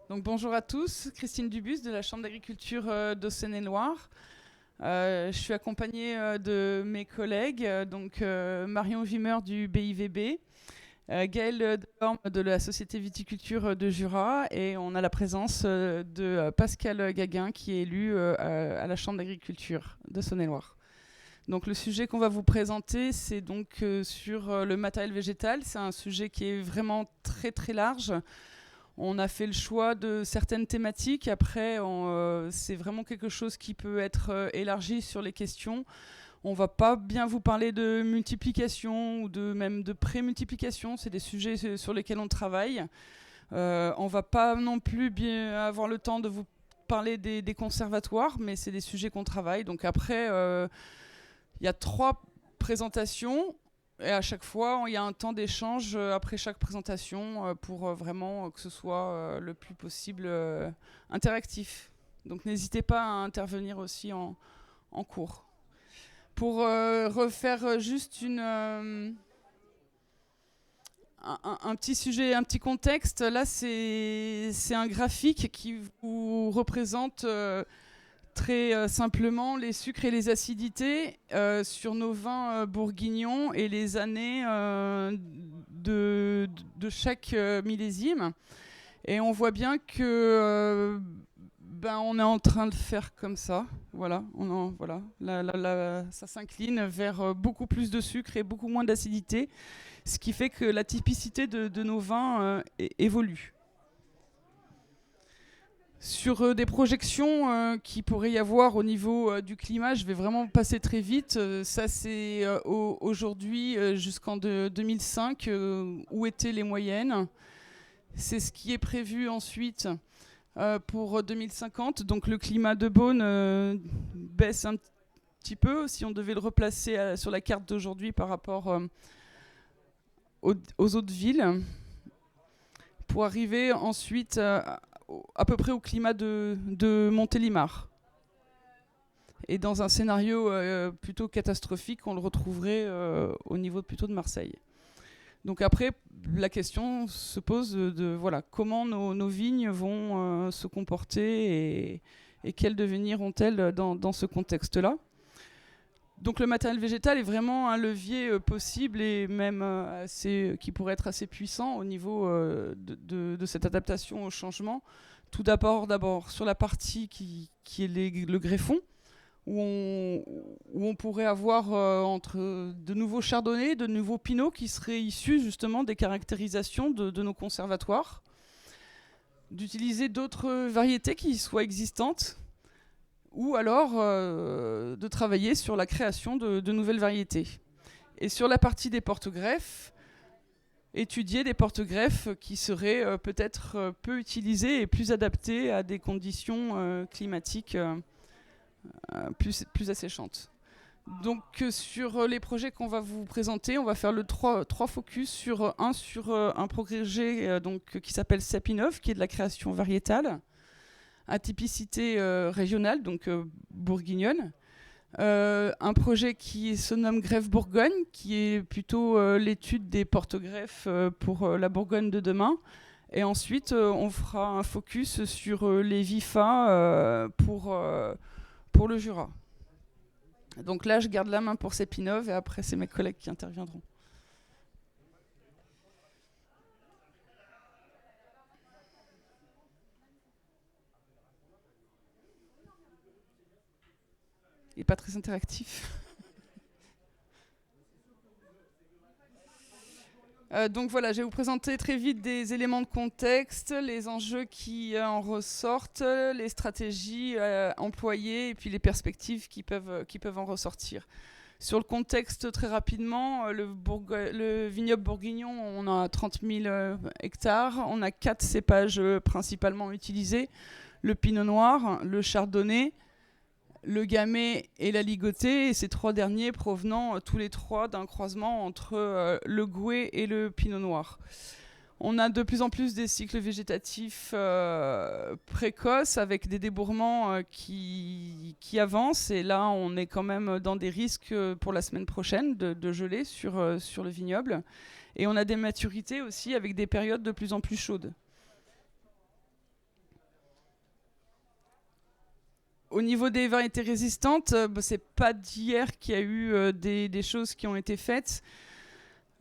Donc bonjour à tous, Christine Dubus de la Chambre d'agriculture de Saône-et-Loire. Je suis accompagnée de mes collègues, Marion Wimmer du BIVB, Gaëlle Delorme de la Société Viticulture de Jura, et on a la présence de Pascal Gaguin qui est élu à la Chambre d'agriculture de Saône-et-Loire. Donc le sujet qu'on va vous présenter, c'est donc sur le matériel végétal. C'est un sujet qui est vraiment très très large. On a fait le choix de certaines thématiques. Après, c'est vraiment quelque chose qui peut être élargi sur les questions. On va pas bien vous parler de multiplication ou même de pré-multiplication. C'est des sujets sur lesquels on travaille. On va pas non plus bien avoir le temps de vous parler des conservatoires, mais c'est des sujets qu'on travaille. Donc après, il y a 3 présentations. Et à chaque fois, il y a un temps d'échange après chaque présentation pour vraiment que ce soit le plus possible interactif. Donc n'hésitez pas à intervenir aussi en cours. Pour refaire juste un petit sujet, un petit contexte, là c'est un graphique qui vous représente très simplement les sucres et les acidités sur nos vins bourguignons et les années de chaque millésime. Et on voit bien que on est en train de faire comme ça. Voilà, ça s'incline vers beaucoup plus de sucre et beaucoup moins d'acidité, ce qui fait que la typicité de nos vins évolue. Sur des projections qui pourrait y avoir au niveau du climat, je vais vraiment passer très vite. Ça, c'est aujourd'hui jusqu'en 2005, où étaient les moyennes. C'est ce qui est prévu ensuite pour 2050. Donc le climat de Beaune baisse un petit peu, si on devait le replacer sur la carte d'aujourd'hui par rapport aux autres villes, pour arriver ensuite à peu près au climat de Montélimar. Et dans un scénario plutôt catastrophique, on le retrouverait au niveau plutôt de Marseille. Donc après, la question se pose de voilà, comment nos vignes vont se comporter et quel devenir ont-elles dans ce contexte-là. Donc le matériel végétal est vraiment un levier possible et même qui pourrait être assez puissant au niveau de cette adaptation au changement. Tout d'abord sur la partie qui est le greffon, où on pourrait avoir entre de nouveaux chardonnays, de nouveaux pinots qui seraient issus justement des caractérisations de nos conservatoires, d'utiliser d'autres variétés qui soient existantes, ou alors de travailler sur la création de nouvelles variétés. Et sur la partie des porte-greffes, étudier des porte-greffes qui seraient peut-être peu utilisés et plus adaptés à des conditions climatiques plus asséchantes. Donc sur les projets qu'on va vous présenter, on va faire le 3 focus sur un projet qui s'appelle Sapinov, qui est de la création variétale, à typicité régionale, donc bourguignonne. Un projet qui se nomme Greffe Bourgogne, qui est plutôt l'étude des porte-greffes pour la Bourgogne de demain. Et ensuite, on fera un focus sur les VIFA pour le Jura. Donc là, je garde la main pour Sapinov et après, c'est mes collègues qui interviendront. Il n'est pas très interactif. Donc voilà, je vais vous présenter très vite des éléments de contexte, les enjeux qui en ressortent, les stratégies employées et puis les perspectives qui peuvent en ressortir. Sur le contexte, très rapidement, le vignoble bourguignon, on a 30 000 hectares, on a 4 cépages principalement utilisés, le pinot noir, le chardonnay, le gamay et la ligotée, et ces 3 derniers provenant tous les 3 d'un croisement entre le gouais et le pinot noir. On a de plus en plus des cycles végétatifs précoces avec des débourrements qui avancent, et là on est quand même dans des risques pour la semaine prochaine de gelée sur le vignoble, et on a des maturités aussi avec des périodes de plus en plus chaudes. au niveau des variétés résistantes, c'est pas d'hier qu'il y a eu des choses qui ont été faites.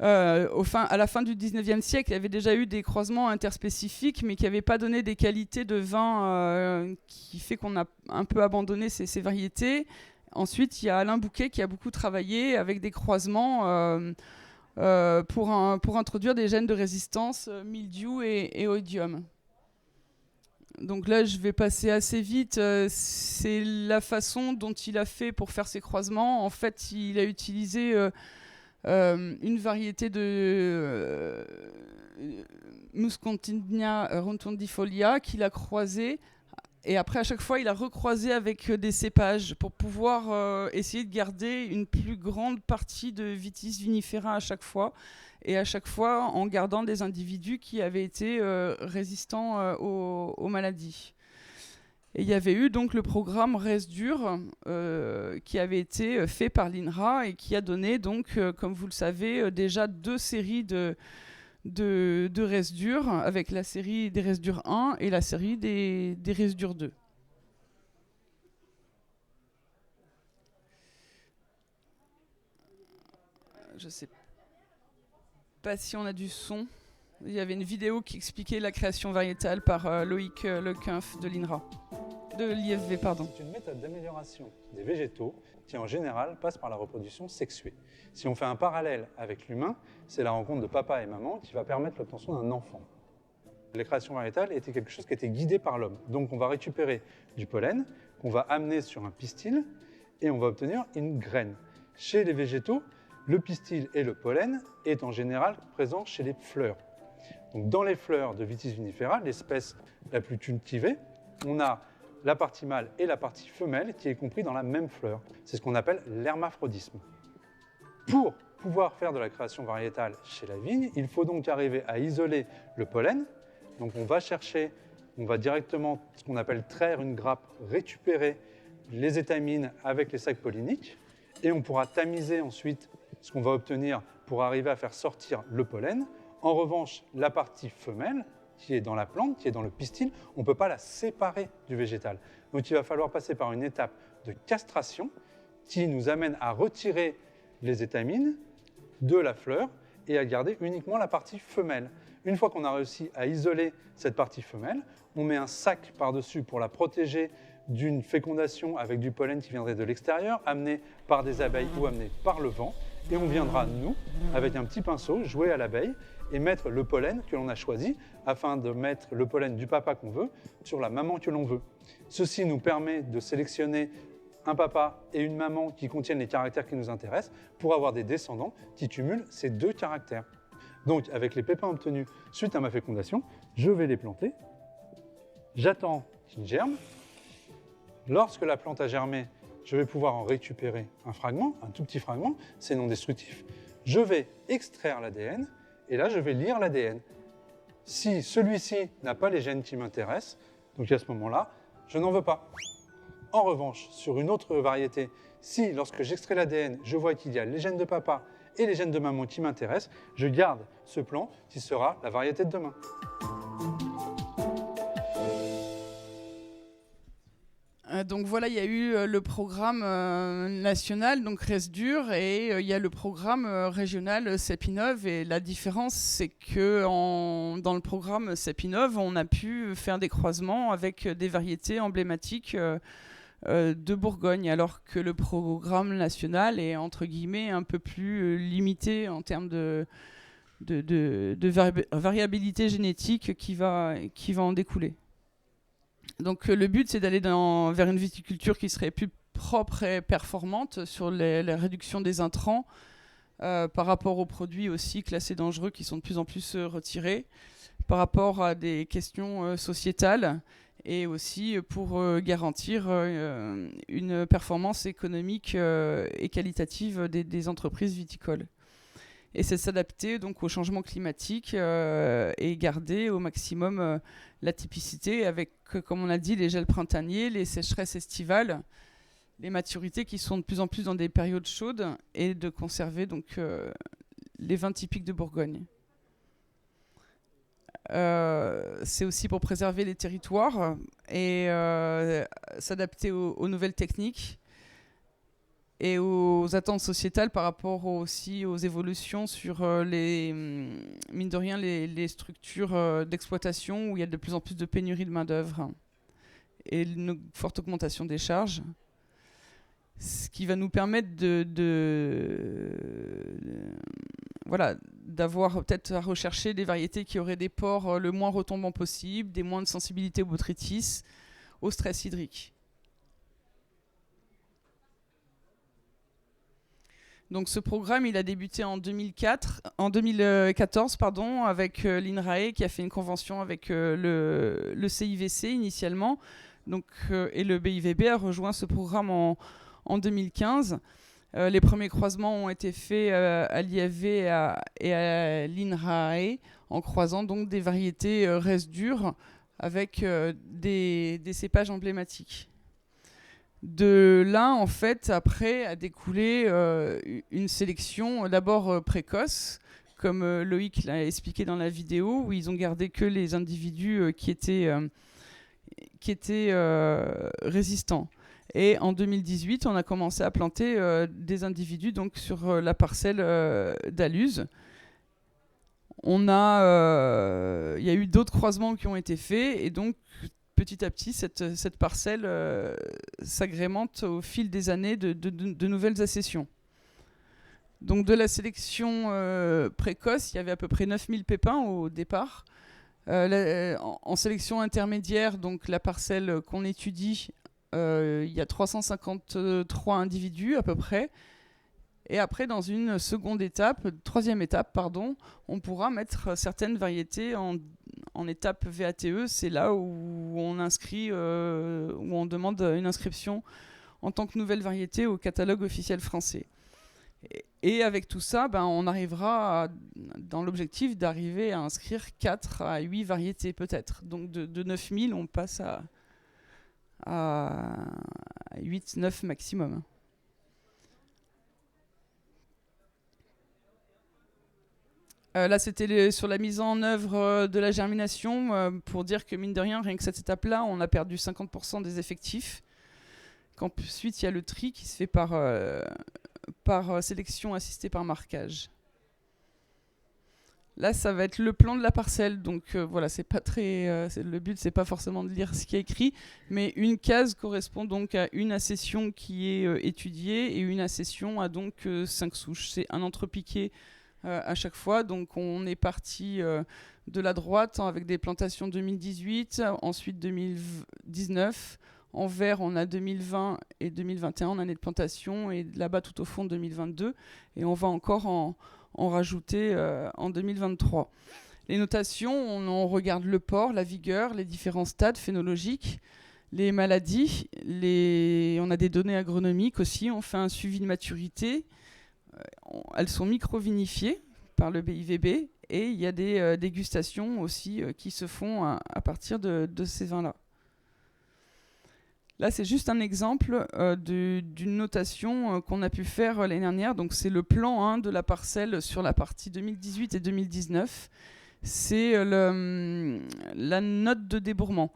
À la fin du 19e siècle, il y avait déjà eu des croisements interspécifiques, mais qui n'avaient pas donné des qualités de vin qui fait qu'on a un peu abandonné ces variétés. Ensuite, il y a Alain Bouquet qui a beaucoup travaillé avec des croisements pour introduire des gènes de résistance, mildiou et oïdium. Donc là, je vais passer assez vite. C'est la façon dont il a fait pour faire ses croisements. En fait, il a utilisé une variété de Muscontinia rotundifolia qu'il a croisée. Et après, à chaque fois, il a recroisé avec des cépages pour pouvoir essayer de garder une plus grande partie de Vitis vinifera à chaque fois. Et à chaque fois, en gardant des individus qui avaient été résistants aux maladies. Et il y avait eu donc le programme Resdur qui avait été fait par l'INRA et qui a donné donc, comme vous le savez, déjà 2 séries de Resdur, avec la série des Resdur 1 et la série des Resdur 2. Je sais pas si on a du son. Il y avait une vidéo qui expliquait la création variétale par Loïc Lequinf de l'INRA. De l'IFV, pardon. C'est une méthode d'amélioration des végétaux qui, en général, passe par la reproduction sexuée. Si on fait un parallèle avec l'humain, c'est la rencontre de papa et maman qui va permettre l'obtention d'un enfant. Les créations variétales étaient quelque chose qui était guidé par l'homme. Donc on va récupérer du pollen qu'on va amener sur un pistil et on va obtenir une graine. Chez les végétaux, le pistil et le pollen est en général présent chez les fleurs. Donc dans les fleurs de Vitis vinifera, l'espèce la plus cultivée, on a la partie mâle et la partie femelle qui est compris dans la même fleur. C'est ce qu'on appelle l'hermaphrodisme. Pour pouvoir faire de la création variétale chez la vigne, il faut donc arriver à isoler le pollen. Donc on va directement, ce qu'on appelle traire une grappe, récupérer les étamines avec les sacs polliniques et on pourra tamiser ensuite ce qu'on va obtenir pour arriver à faire sortir le pollen. En revanche, la partie femelle, qui est dans la plante, qui est dans le pistil, on ne peut pas la séparer du végétal. Donc il va falloir passer par une étape de castration qui nous amène à retirer les étamines de la fleur et à garder uniquement la partie femelle. Une fois qu'on a réussi à isoler cette partie femelle, on met un sac par-dessus pour la protéger d'une fécondation avec du pollen qui viendrait de l'extérieur, amené par des abeilles ou amené par le vent. Et on viendra, nous, avec un petit pinceau, jouer à l'abeille et mettre le pollen que l'on a choisi afin de mettre le pollen du papa qu'on veut sur la maman que l'on veut. Ceci nous permet de sélectionner un papa et une maman qui contiennent les caractères qui nous intéressent pour avoir des descendants qui cumulent ces 2 caractères. Donc, avec les pépins obtenus suite à ma fécondation, je vais les planter. J'attends qu'ils germent. Lorsque la plante a germé, je vais pouvoir en récupérer un fragment, un tout petit fragment, c'est non destructif. Je vais extraire l'ADN et là, je vais lire l'ADN. Si celui-ci n'a pas les gènes qui m'intéressent, donc à ce moment-là, je n'en veux pas. En revanche, sur une autre variété, si lorsque j'extrais l'ADN, je vois qu'il y a les gènes de papa et les gènes de maman qui m'intéressent, je garde ce plant qui sera la variété de demain. Donc voilà, il y a eu le programme national, donc Resdur, et il y a le programme régional Cepinov. Et la différence, c'est que dans le programme Cepinov, on a pu faire des croisements avec des variétés emblématiques de Bourgogne, alors que le programme national est entre guillemets un peu plus limité en termes de variabilité génétique qui va en découler. Donc le but, c'est d'aller vers une viticulture qui serait plus propre et performante sur la réduction des intrants par rapport aux produits aussi classés dangereux qui sont de plus en plus retirés, par rapport à des questions sociétales et aussi pour garantir une performance économique et qualitative des entreprises viticoles. Et c'est s'adapter donc au changement climatique et garder au maximum la typicité avec, comme on a dit, les gels printaniers, les sécheresses estivales, les maturités qui sont de plus en plus dans des périodes chaudes et de conserver donc les vins typiques de Bourgogne. C'est aussi pour préserver les territoires et s'adapter aux nouvelles techniques et aux attentes sociétales par rapport aussi aux évolutions sur mine de rien, les structures d'exploitation où il y a de plus en plus de pénurie de main-d'œuvre et une forte augmentation des charges. Ce qui va nous permettre voilà, d'avoir peut-être à rechercher des variétés qui auraient des pores le moins retombants possible, des moins de sensibilité au botrytis, au stress hydrique. Donc ce programme, il a débuté en 2014 avec l'INRAE qui a fait une convention avec le CIVC initialement. Donc, et le BIVB a rejoint ce programme en 2015. Les premiers croisements ont été faits à l'IFV et à l'INRAE en croisant donc des variétés résidures avec des cépages emblématiques. De là, en fait, après, a découlé une sélection d'abord précoce, comme Loïc l'a expliqué dans la vidéo, où ils ont gardé que les individus qui étaient résistants. Et en 2018, on a commencé à planter des individus donc, sur la parcelle d'Aluz. Il y a eu d'autres croisements qui ont été faits, et donc petit à petit, cette parcelle s'agrémente au fil des années de nouvelles accessions. Donc de la sélection précoce, il y avait à peu près 9000 pépins au départ. En sélection intermédiaire, donc la parcelle qu'on étudie, il y a 353 individus à peu près. Et après, dans une troisième étape, on pourra mettre certaines variétés en étape VATE. C'est là où on inscrit, où on demande une inscription en tant que nouvelle variété au catalogue officiel français. Et avec tout ça, on arrivera dans l'objectif d'arriver à inscrire 4 à 8 variétés peut-être. Donc de 9000, on passe à 8-9 maximum. Là, c'était sur la mise en œuvre de la germination, pour dire que, mine de rien, rien que cette étape-là, on a perdu 50% des effectifs. Qu'ensuite, il y a le tri qui se fait par sélection assistée par marquage. Là, ça va être le plan de la parcelle. Donc voilà, c'est pas très. Le but, c'est pas forcément de lire ce qui est écrit, mais une case correspond donc à une accession qui est étudiée, et une accession a donc 5 souches. C'est un entrepiqué à chaque fois. Donc on est parti de la droite avec des plantations 2018, ensuite 2019. En vert, on a 2020 et 2021 en année de plantation, et là-bas tout au fond 2022. Et on va encore en rajouter en 2023. Les notations, on regarde le port, la vigueur, les différents stades phénologiques, les maladies, on a des données agronomiques aussi, on fait un suivi de maturité. Elles sont micro-vinifiées par le BIVB, et il y a des dégustations aussi qui se font à partir de ces vins-là. Là, c'est juste un exemple d'une notation qu'on a pu faire l'année dernière. Donc, c'est le plan de la parcelle sur la partie 2018 et 2019. C'est la note de débourrement.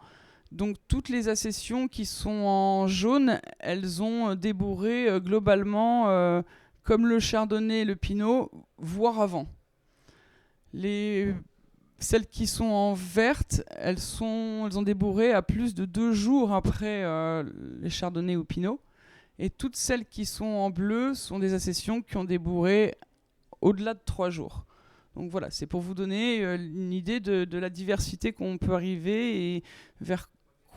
Donc, toutes les accessions qui sont en jaune, elles ont débourré globalement comme le chardonnay et le pinot, voire avant. Celles qui sont en verte, elles ont débourré à plus de 2 jours après les chardonnays ou pinot. Et toutes celles qui sont en bleu sont des accessions qui ont débourré au-delà de 3 jours. Donc voilà, c'est pour vous donner une idée de la diversité qu'on peut arriver et vers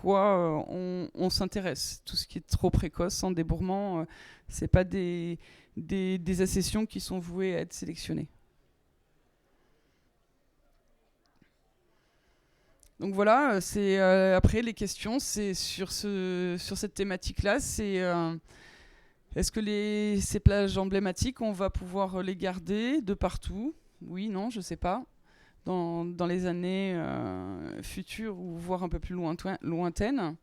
quoi on s'intéresse. Tout ce qui est trop précoce, sans débourrement, c'est pas des accessions qui sont vouées à être sélectionnées. Donc voilà, après les questions, c'est sur cette thématique-là, c'est est-ce que ces plages emblématiques, on va pouvoir les garder de partout? Oui, non, je sais pas. Dans les années futures, ou voire un peu plus lointaines.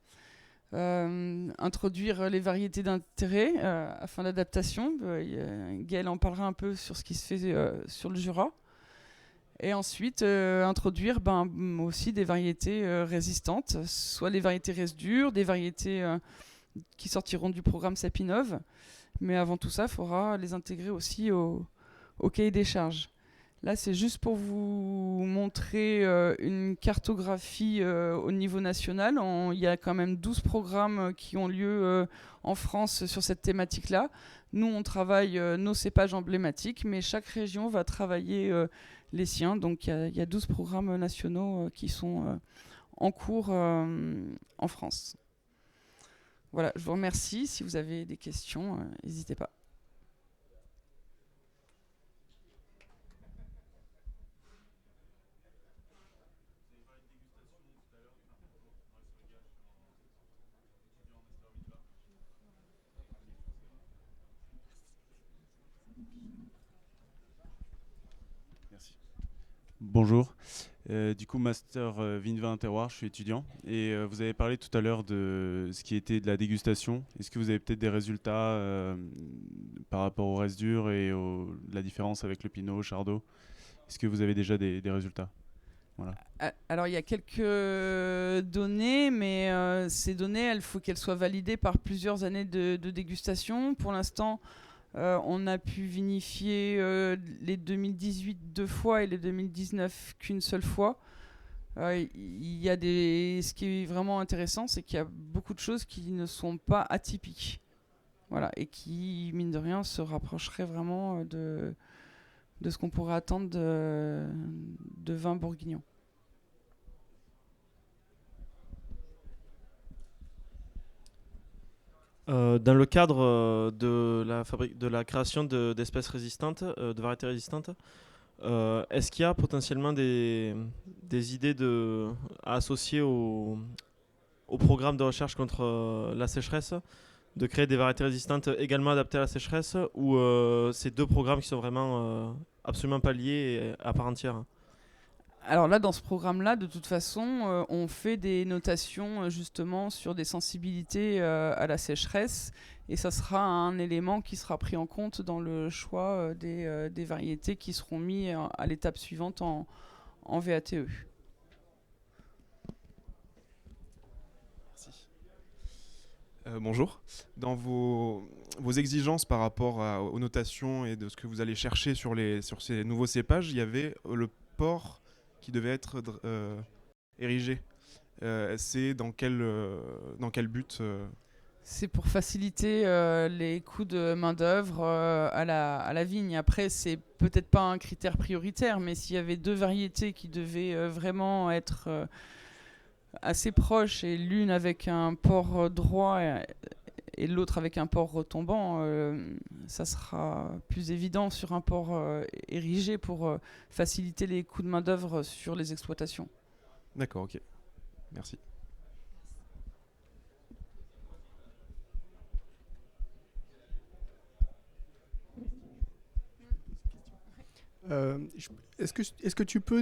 Introduire les variétés d'intérêt afin d'adaptation. Gaël en parlera un peu sur ce qui se fait sur le Jura. Et ensuite, introduire aussi des variétés résistantes, soit des variétés résidures, des variétés qui sortiront du programme Sapinov. Mais avant tout ça, il faudra les intégrer aussi au cahier des charges. Là, c'est juste pour vous montrer une cartographie au niveau national. Il y a quand même 12 programmes qui ont lieu en France sur cette thématique-là. Nous, on travaille nos cépages emblématiques, mais chaque région va travailler les siens. Donc, il y a 12 programmes nationaux qui sont en cours en France. Voilà, je vous remercie. Si vous avez des questions, n'hésitez pas. Bonjour, du coup master Vin terroir, je suis étudiant et vous avez parlé tout à l'heure de ce qui était de la dégustation. Est-ce que vous avez peut-être des résultats par rapport au reste dur et la différence avec le Pinot, Chardot? Est-ce que vous avez déjà des résultats? Voilà. Alors il y a quelques données, mais ces données, il faut qu'elles soient validées par plusieurs années de dégustation. Pour l'instant, on a pu vinifier les 2018 2 fois et les 2019 qu'une seule fois. Ce qui est vraiment intéressant, c'est qu'il y a beaucoup de choses qui ne sont pas atypiques. Voilà, et qui, mine de rien, se rapprocheraient vraiment de ce qu'on pourrait attendre de vin bourguignon. Dans le cadre de la création d'espèces résistantes, de variétés résistantes, est-ce qu'il y a potentiellement des idées à associer au programme de recherche contre la sécheresse, de créer des variétés résistantes également adaptées à la sécheresse, ou c'est deux programmes qui sont vraiment absolument pas liés et à part entière? Alors là, dans ce programme-là, de toute façon, on fait des notations justement sur des sensibilités à la sécheresse, et ça sera un élément qui sera pris en compte dans le choix des variétés qui seront mis à l'étape suivante en VATE. Merci. Bonjour. Dans vos exigences par rapport aux notations et de ce que vous allez chercher sur ces nouveaux cépages, il y avait le port qui devait être érigé. C'est dans quel but C'est pour faciliter les coûts de main-d'œuvre à la vigne. Après, c'est peut-être pas un critère prioritaire, mais s'il y avait deux variétés qui devaient vraiment être assez proches, et l'une avec un port droit et l'autre avec un port retombant, ça sera plus évident sur un port érigé pour faciliter les coûts de main-d'œuvre sur les exploitations. D'accord, ok. Merci. Est-ce que tu peux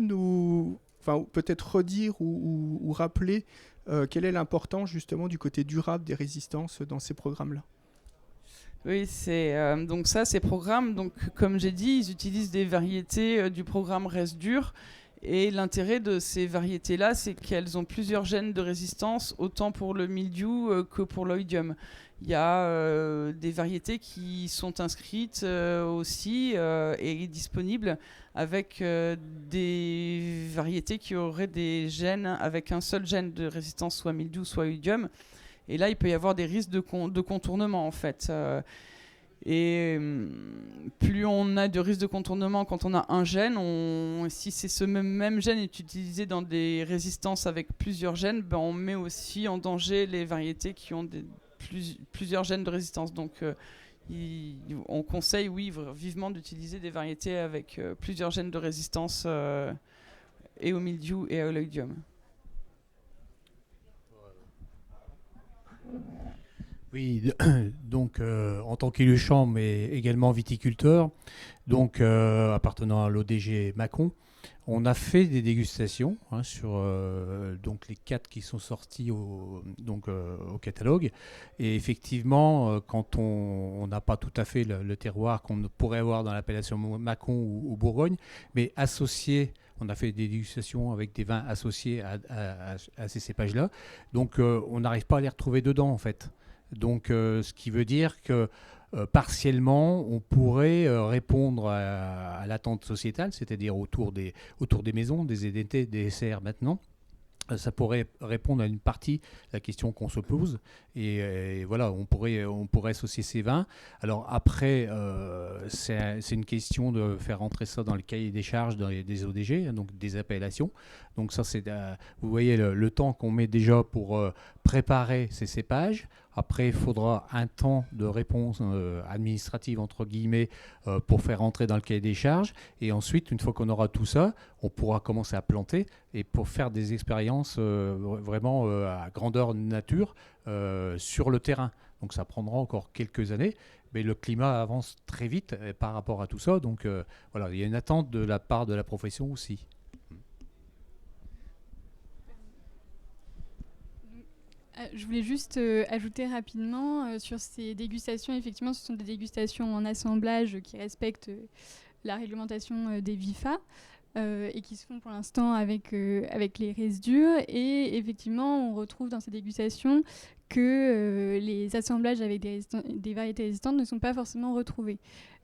peut-être redire ou rappeler quelle est l'importance justement du côté durable des résistances dans ces programmes-là? Oui, donc ça, ces programmes, donc, comme j'ai dit, ils utilisent des variétés du programme Reste Dur. Et l'intérêt de ces variétés-là, c'est qu'elles ont plusieurs gènes de résistance, autant pour le mildiou que pour l'oïdium. Il y a des variétés qui sont inscrites aussi et disponibles avec des variétés qui auraient des gènes avec un seul gène de résistance, soit mildiou, soit oïdium. Et là, il peut y avoir des risques de contournement, en fait. Et plus on a de risques de contournement quand on a un gène, si c'est ce même gène est utilisé dans des résistances avec plusieurs gènes, on met aussi en danger les variétés qui ont plusieurs gènes de résistance. Donc on conseille, oui, vivement d'utiliser des variétés avec plusieurs gènes de résistance et au mildiou et à l'oïdium. Oui, donc en tant qu'élu champ, mais également viticulteur, donc appartenant à l'ODG Mâcon, on a fait des dégustations sur donc les 4 qui sont sortis au catalogue. Et effectivement, quand on n'a pas tout à fait le terroir qu'on pourrait avoir dans l'appellation Mâcon ou Bourgogne, mais associé, on a fait des dégustations avec des vins associés à ces cépages-là. Donc on n'arrive pas à les retrouver dedans en fait. Donc, ce qui veut dire que partiellement, on pourrait répondre à l'attente sociétale, c'est-à-dire autour des maisons, des EDT, des SR maintenant. Ça pourrait répondre à une partie de la question qu'on se pose. Et voilà, on pourrait associer ces vins. Alors après, c'est une question de faire rentrer ça dans le cahier des charges des ODG, donc des appellations. Donc ça, vous voyez le temps qu'on met déjà pour préparer ces cépages. Après, il faudra un temps de réponse administrative, entre guillemets, pour faire rentrer dans le cahier des charges. Et ensuite, une fois qu'on aura tout ça, on pourra commencer à planter et pour faire des expériences vraiment à grandeur nature sur le terrain. Donc ça prendra encore quelques années, mais le climat avance très vite par rapport à tout ça. Donc voilà, il y a une attente de la part de la profession aussi. Je voulais juste ajouter rapidement sur ces dégustations. Effectivement, ce sont des dégustations en assemblage qui respectent la réglementation des VIFA et qui se font pour l'instant avec les résidus. Et effectivement, on retrouve dans ces dégustations que les assemblages avec des variétés résistantes ne sont pas forcément retrouvés.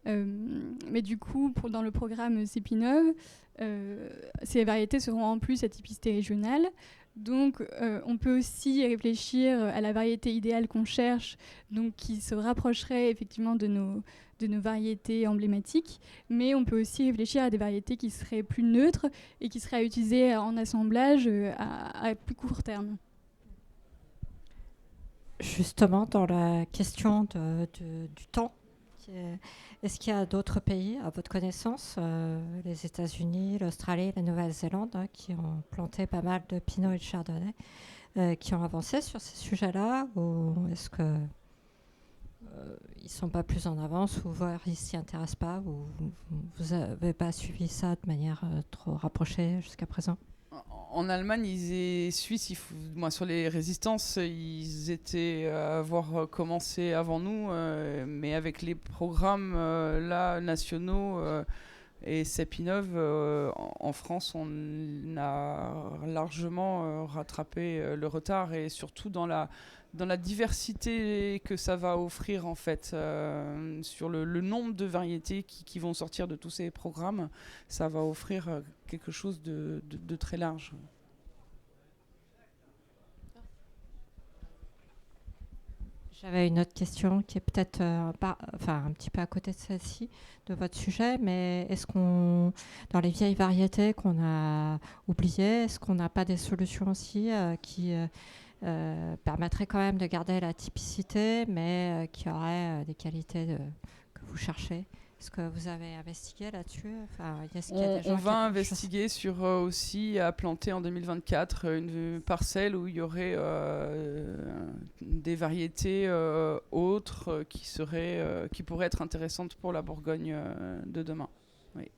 Mais du coup, dans le programme CEPINOV, ces variétés seront en plus à typicité régionale. Donc, on peut aussi réfléchir à la variété idéale qu'on cherche, donc qui se rapprocherait effectivement de nos variétés emblématiques, mais on peut aussi réfléchir à des variétés qui seraient plus neutres et qui seraient à utiliser en assemblage à plus court terme. Justement, dans la question du temps, est-ce qu'il y a d'autres pays, à votre connaissance, les États-Unis, l'Australie, la Nouvelle-Zélande, qui ont planté pas mal de Pinot et de Chardonnay, qui ont avancé sur ces sujets-là, ou est-ce que ils ne sont pas plus en avance, ou voire ils ne s'y intéressent pas, ou vous n'avez pas suivi ça de manière trop rapprochée jusqu'à présent? En Allemagne et Suisse, sur les résistances, ils étaient à avoir commencé avant nous, mais avec les programmes là nationaux et CEPINOV, en France, on a largement rattrapé le retard et surtout dans la diversité que ça va offrir en fait, sur le nombre de variétés qui vont sortir de tous ces programmes, ça va offrir quelque chose de très large. J'avais une autre question qui est peut-être un petit peu à côté de celle-ci, de votre sujet, mais est-ce qu'on, dans les vieilles variétés qu'on a oubliées, est-ce qu'on n'a pas des solutions aussi qui permettraient quand même de garder la typicité, mais qui auraient des qualités que vous cherchez? Est-ce que vous avez investigué là-dessus? On va investiguer sur aussi à planter en 2024 une parcelle où il y aurait des variétés autres qui pourraient être intéressantes pour la Bourgogne de demain. Oui.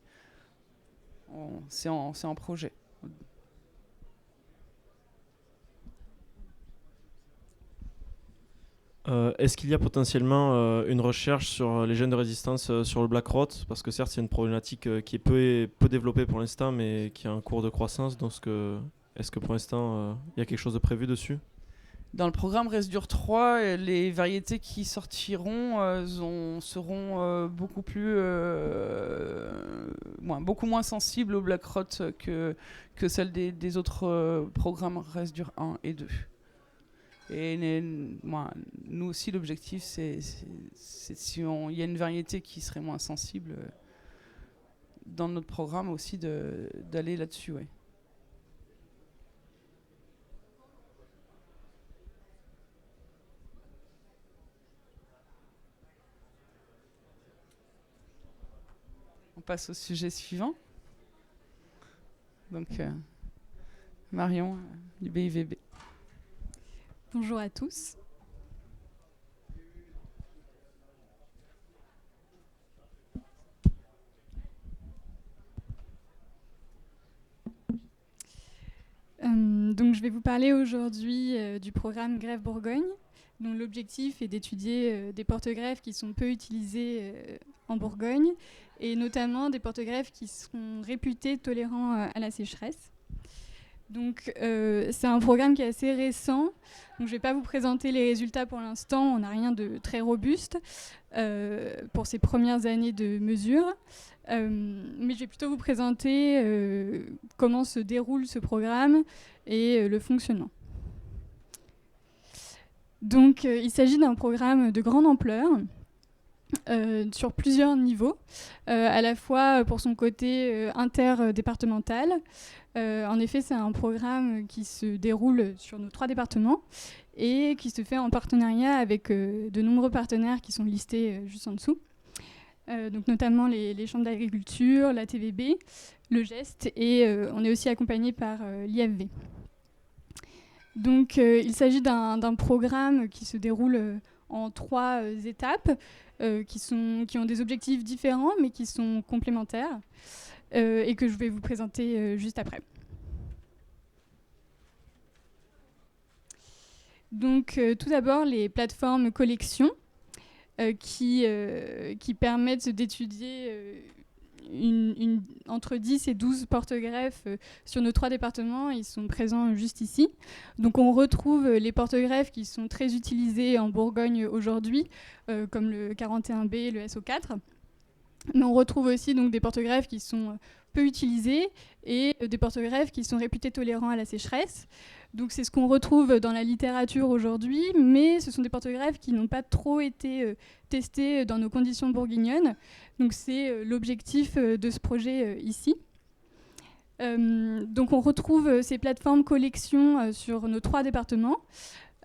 C'est en projet. Est-ce qu'il y a potentiellement une recherche sur les gènes de résistance sur le black rot? Parce que certes, c'est une problématique qui est peu développée pour l'instant, mais qui est en cours de croissance. Donc, est-ce que pour l'instant, il y a quelque chose de prévu dessus? Dans le programme Resdur 3, les variétés qui sortiront seront beaucoup moins sensibles au black rot que celles des autres programmes Resdur 1 et 2. Et nous aussi, l'objectif, c'est si il y a une variété qui serait moins sensible, dans notre programme aussi, d'aller là-dessus. Ouais. On passe au sujet suivant. Donc, Marion, du BIVB. Bonjour à tous. Donc, je vais vous parler aujourd'hui du programme Grève Bourgogne, dont l'objectif est d'étudier des porte-greffes qui sont peu utilisés en Bourgogne, et notamment des porte-greffes qui sont réputés tolérants à la sécheresse. Donc, c'est un programme qui est assez récent. Donc, je ne vais pas vous présenter les résultats pour l'instant. On n'a rien de très robuste pour ces premières années de mesure. Mais je vais plutôt vous présenter comment se déroule ce programme et le fonctionnement. Donc, il s'agit d'un programme de grande ampleur sur plusieurs niveaux, à la fois pour son côté interdépartemental. En effet, c'est un programme qui se déroule sur nos 3 départements et qui se fait en partenariat avec de nombreux partenaires qui sont listés juste en dessous. Donc notamment les chambres d'agriculture, la TVB, le GEST, et on est aussi accompagné par l'IFV. Donc il s'agit d'un programme qui se déroule en 3 étapes qui ont des objectifs différents mais qui sont complémentaires et que je vais vous présenter juste après. Donc tout d'abord les plateformes collection qui permettent d'étudier entre 10 et 12 porte-greffes sur nos 3 départements. Ils sont présents juste ici. Donc on retrouve les porte-greffes qui sont très utilisés en Bourgogne aujourd'hui, comme le 41B et le SO4. Mais on retrouve aussi donc, des porte-greffes qui sont peu utilisés et des porte-greffes qui sont réputés tolérants à la sécheresse. Donc c'est ce qu'on retrouve dans la littérature aujourd'hui, mais ce sont des porte-greffes qui n'ont pas trop été testés dans nos conditions bourguignonnes. Donc c'est l'objectif de ce projet ici. Donc on retrouve ces plateformes collection sur nos 3 départements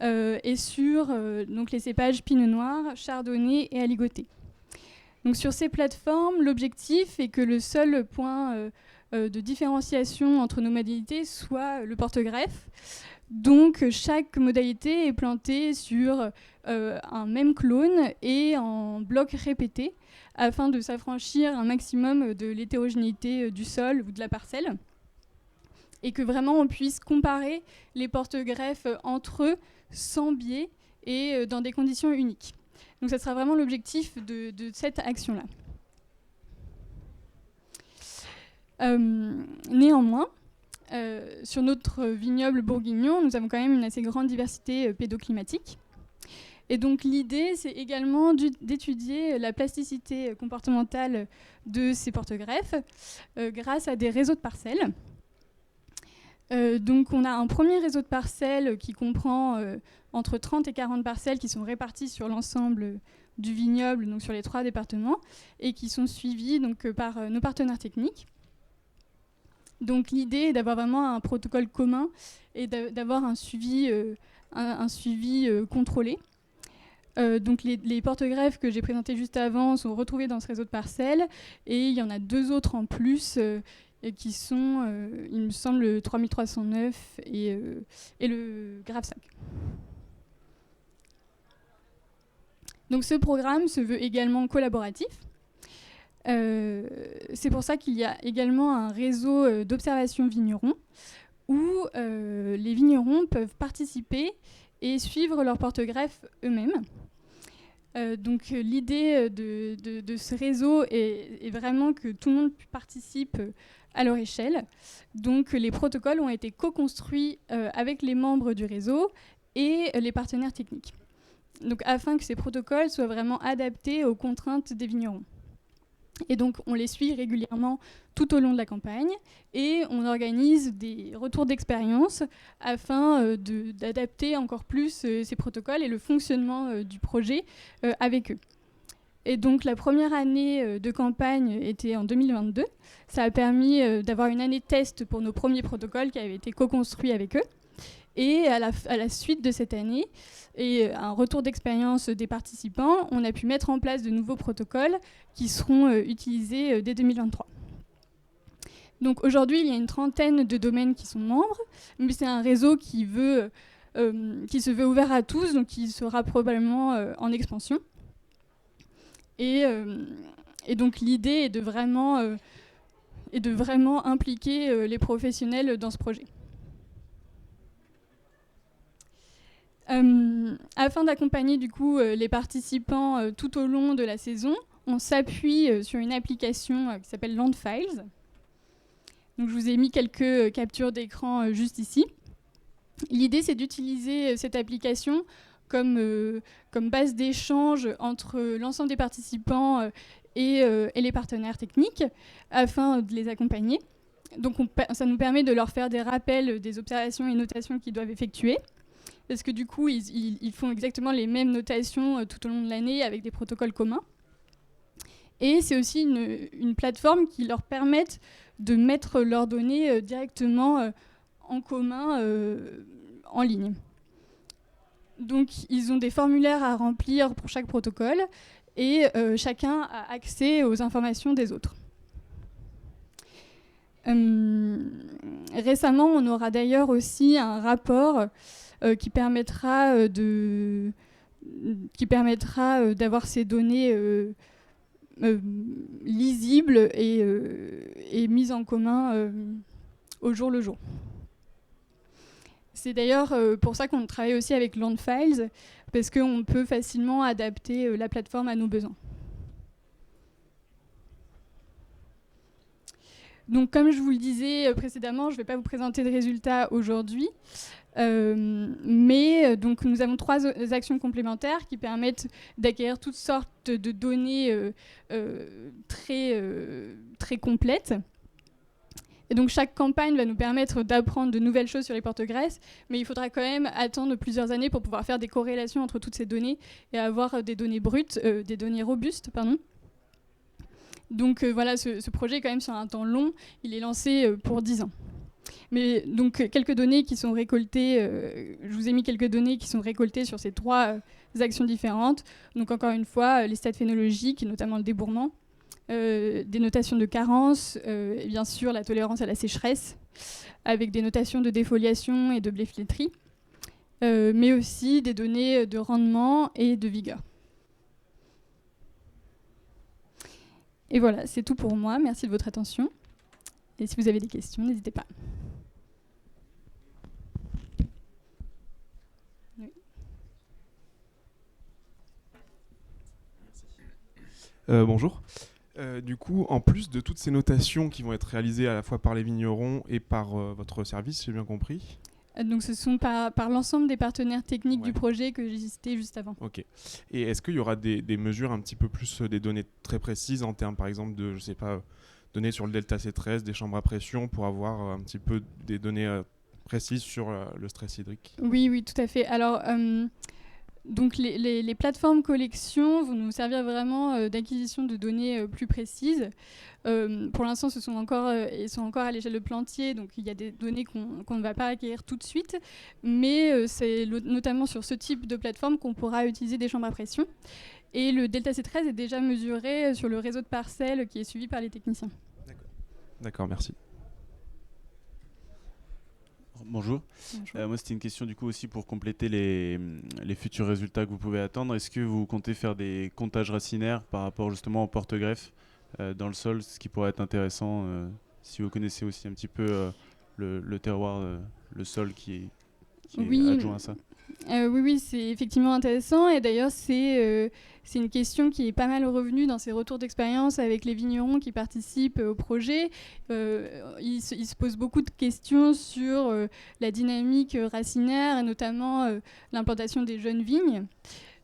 et sur donc les cépages Pinot Noir, Chardonnay et Aligoté. Donc sur ces plateformes, l'objectif est que le seul point de différenciation entre nos modalités soit le porte-greffe. Donc chaque modalité est plantée sur un même clone et en blocs répétés afin de s'affranchir un maximum de l'hétérogénéité du sol ou de la parcelle et que vraiment on puisse comparer les porte-greffes entre eux sans biais et dans des conditions uniques. Donc ça sera vraiment l'objectif de cette action-là. Néanmoins, sur notre vignoble bourguignon, nous avons quand même une assez grande diversité pédoclimatique. Et donc l'idée, c'est également d'étudier la plasticité comportementale de ces porte-greffes grâce à des réseaux de parcelles. Donc on a un premier réseau de parcelles qui comprend entre 30 et 40 parcelles qui sont réparties sur l'ensemble du vignoble, donc sur les 3 départements, et qui sont suivies donc, par nos partenaires techniques. Donc l'idée est d'avoir vraiment un protocole commun et d'avoir un suivi contrôlé. Donc les porte-greffes que j'ai présentés juste avant sont retrouvés dans ce réseau de parcelles, et il y en a 2 autres en plus et qui sont, il me semble, le 3309 et le Grave 5. Donc ce programme se veut également collaboratif. C'est pour ça qu'il y a également un réseau d'observation vignerons où les vignerons peuvent participer et suivre leurs porte-greffes eux-mêmes. Donc l'idée de ce réseau est vraiment que tout le monde participe à leur échelle. Donc les protocoles ont été co-construits avec les membres du réseau et les partenaires techniques. Donc afin que ces protocoles soient vraiment adaptés aux contraintes des vignerons. Et donc on les suit régulièrement tout au long de la campagne et on organise des retours d'expérience afin d'adapter encore plus ces protocoles et le fonctionnement du projet avec eux. Et donc la première année de campagne était en 2022. Ça a permis d'avoir une année test pour nos premiers protocoles qui avaient été co-construits avec eux. Et à la suite de cette année, et un retour d'expérience des participants, on a pu mettre en place de nouveaux protocoles qui seront utilisés dès 2023. Donc aujourd'hui, il y a une trentaine de domaines qui sont membres, mais c'est un réseau qui se veut ouvert à tous, donc qui sera probablement en expansion. Et donc l'idée est de vraiment impliquer les professionnels dans ce projet. Afin d'accompagner du coup les participants tout au long de la saison, on s'appuie sur une application qui s'appelle Landfiles. Donc, je vous ai mis quelques captures d'écran juste ici. L'idée, c'est d'utiliser cette application comme base d'échange entre l'ensemble des participants et les partenaires techniques afin de les accompagner. Donc ça nous permet de leur faire des rappels des observations et notations qu'ils doivent effectuer, parce que du coup ils font exactement les mêmes notations tout au long de l'année avec des protocoles communs. Et c'est aussi une plateforme qui leur permet de mettre leurs données directement en commun en ligne. Donc ils ont des formulaires à remplir pour chaque protocole et chacun a accès aux informations des autres. Récemment, on aura d'ailleurs aussi un rapport qui permettra d'avoir ces données lisibles et mises en commun au jour le jour. C'est d'ailleurs pour ça qu'on travaille aussi avec Landfiles, parce qu'on peut facilement adapter la plateforme à nos besoins. Donc, comme je vous le disais précédemment, je ne vais pas vous présenter de résultats aujourd'hui, mais donc, nous avons 3 actions complémentaires qui permettent d'acquérir toutes sortes de données très complètes. Et donc chaque campagne va nous permettre d'apprendre de nouvelles choses sur les porte-graisses, mais il faudra quand même attendre plusieurs années pour pouvoir faire des corrélations entre toutes ces données et avoir des données brutes, des données robustes, pardon. Donc voilà, ce projet est quand même sur un temps long, il est lancé pour 10 ans. Mais donc quelques données qui sont récoltées, je vous ai mis quelques données qui sont récoltées sur ces 3 actions différentes. Donc encore une fois, les stats phénologiques, notamment le débourrement, des notations de carence, et bien sûr la tolérance à la sécheresse, avec des notations de défoliation et de blé flétri, mais aussi des données de rendement et de vigueur. Et voilà, c'est tout pour moi. Merci de votre attention. Et si vous avez des questions, n'hésitez pas. Oui. Bonjour. Du coup, en plus de toutes ces notations qui vont être réalisées à la fois par les vignerons et par votre service, j'ai bien compris. Donc ce sont par l'ensemble des partenaires techniques du projet que j'ai cité juste avant. Ok. Et est-ce qu'il y aura des mesures un petit peu plus, des données très précises en termes par exemple de, je sais pas, données sur le delta C13, des chambres à pression, pour avoir un petit peu des données précises sur le stress hydrique? Oui, tout à fait. Alors, donc les plateformes collection vont nous servir vraiment d'acquisition de données plus précises. Pour l'instant, ils sont encore à l'échelle de plantier, donc il y a des données qu'on ne va pas acquérir tout de suite, mais c'est notamment sur ce type de plateforme qu'on pourra utiliser des chambres à pression. Et le delta C13 est déjà mesuré sur le réseau de parcelles qui est suivi par les techniciens. D'accord, merci. Bonjour. Moi, c'était une question du coup aussi pour compléter les futurs résultats que vous pouvez attendre. Est-ce que vous comptez faire des comptages racinaires par rapport justement au porte-greffe dans le sol, ce qui pourrait être intéressant si vous connaissez aussi un petit peu le terroir, le sol qui est adjoint à ça? Oui, c'est effectivement intéressant. Et d'ailleurs, c'est une question qui est pas mal revenue dans ces retours d'expérience avec les vignerons qui participent au projet. Ils se posent beaucoup de questions sur la dynamique racinaire et notamment l'implantation des jeunes vignes.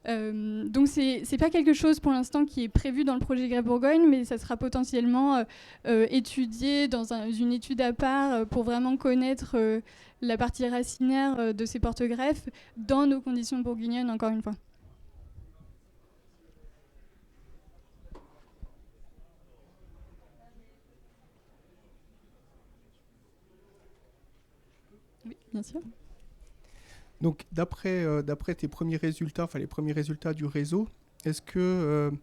Donc c'est pas quelque chose pour l'instant qui est prévu dans le projet Greffe Bourgogne, mais ça sera potentiellement étudié dans une étude à part pour vraiment connaître la partie racinaire de ces porte-greffes dans nos conditions bourguignonnes, encore une fois. Oui, bien sûr. Donc, d'après tes premiers résultats, enfin les premiers résultats du réseau, est-ce que,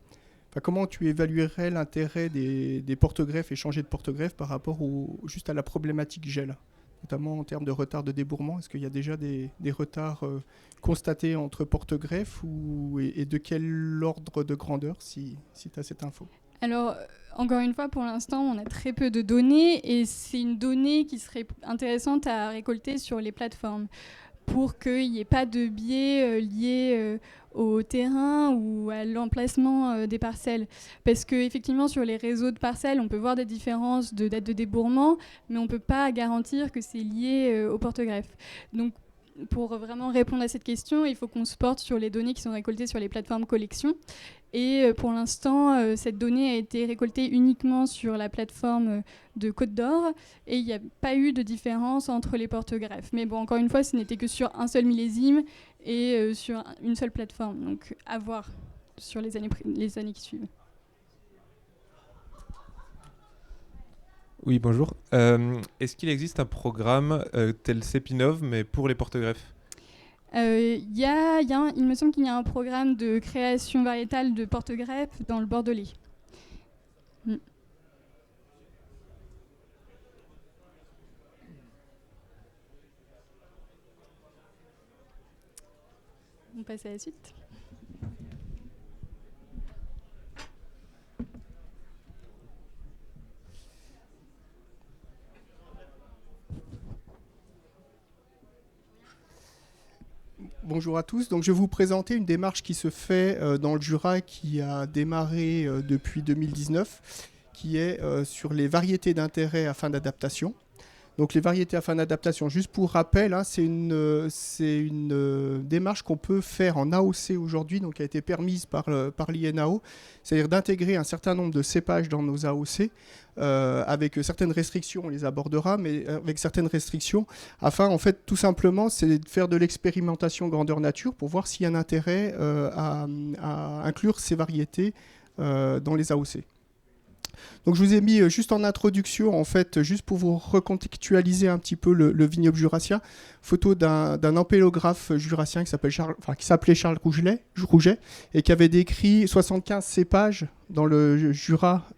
comment tu évaluerais l'intérêt des porte-greffes et changer de porte-greffe par rapport juste à la problématique gel, notamment en termes de retard de débourrement? Est-ce qu'il y a déjà des retards constatés entre porte-greffes et de quel ordre de grandeur, si tu as cette info? Alors, encore une fois, pour l'instant, on a très peu de données et c'est une donnée qui serait intéressante à récolter sur les plateformes. pour qu'il n'y ait pas de biais liés au terrain ou à l'emplacement des parcelles. Parce qu'effectivement, sur les réseaux de parcelles, on peut voir des différences de date de débourrement, mais on ne peut pas garantir que c'est lié au porte-greffe. Donc, pour vraiment répondre à cette question, il faut qu'on se porte sur les données qui sont récoltées sur les plateformes collection. Et pour l'instant, cette donnée a été récoltée uniquement sur la plateforme de Côte d'Or et il n'y a pas eu de différence entre les porte-greffes. Mais bon, encore une fois, ce n'était que sur un seul millésime et sur une seule plateforme. Donc, à voir sur les années qui suivent. Oui, bonjour. Est-ce qu'il existe un programme tel Cepinov, mais pour les porte-greffes ? Il me semble qu'il y a un programme de création variétale de porte-greffes dans le Bordelais. On passe à la suite. Bonjour à tous. Donc, je vais vous présenter une démarche qui se fait dans le Jura qui a démarré depuis 2019, qui est sur les variétés d'intérêt à fin d'adaptation. Donc les variétés à fin d'adaptation, juste pour rappel, hein, c'est une démarche qu'on peut faire en AOC aujourd'hui, donc qui a été permise par l'INAO, c'est-à-dire d'intégrer un certain nombre de cépages dans nos AOC, avec certaines restrictions, on les abordera, mais avec certaines restrictions, afin en fait tout simplement c'est de faire de l'expérimentation grandeur nature pour voir s'il y a un intérêt à inclure ces variétés dans les AOC. Donc je vous ai mis juste en introduction, en fait, juste pour vous recontextualiser un petit peu le vignoble jurassien, photo d'un ampélographe jurassien qui s'appelait Charles Rouget et qui avait décrit 75 cépages dans le Jura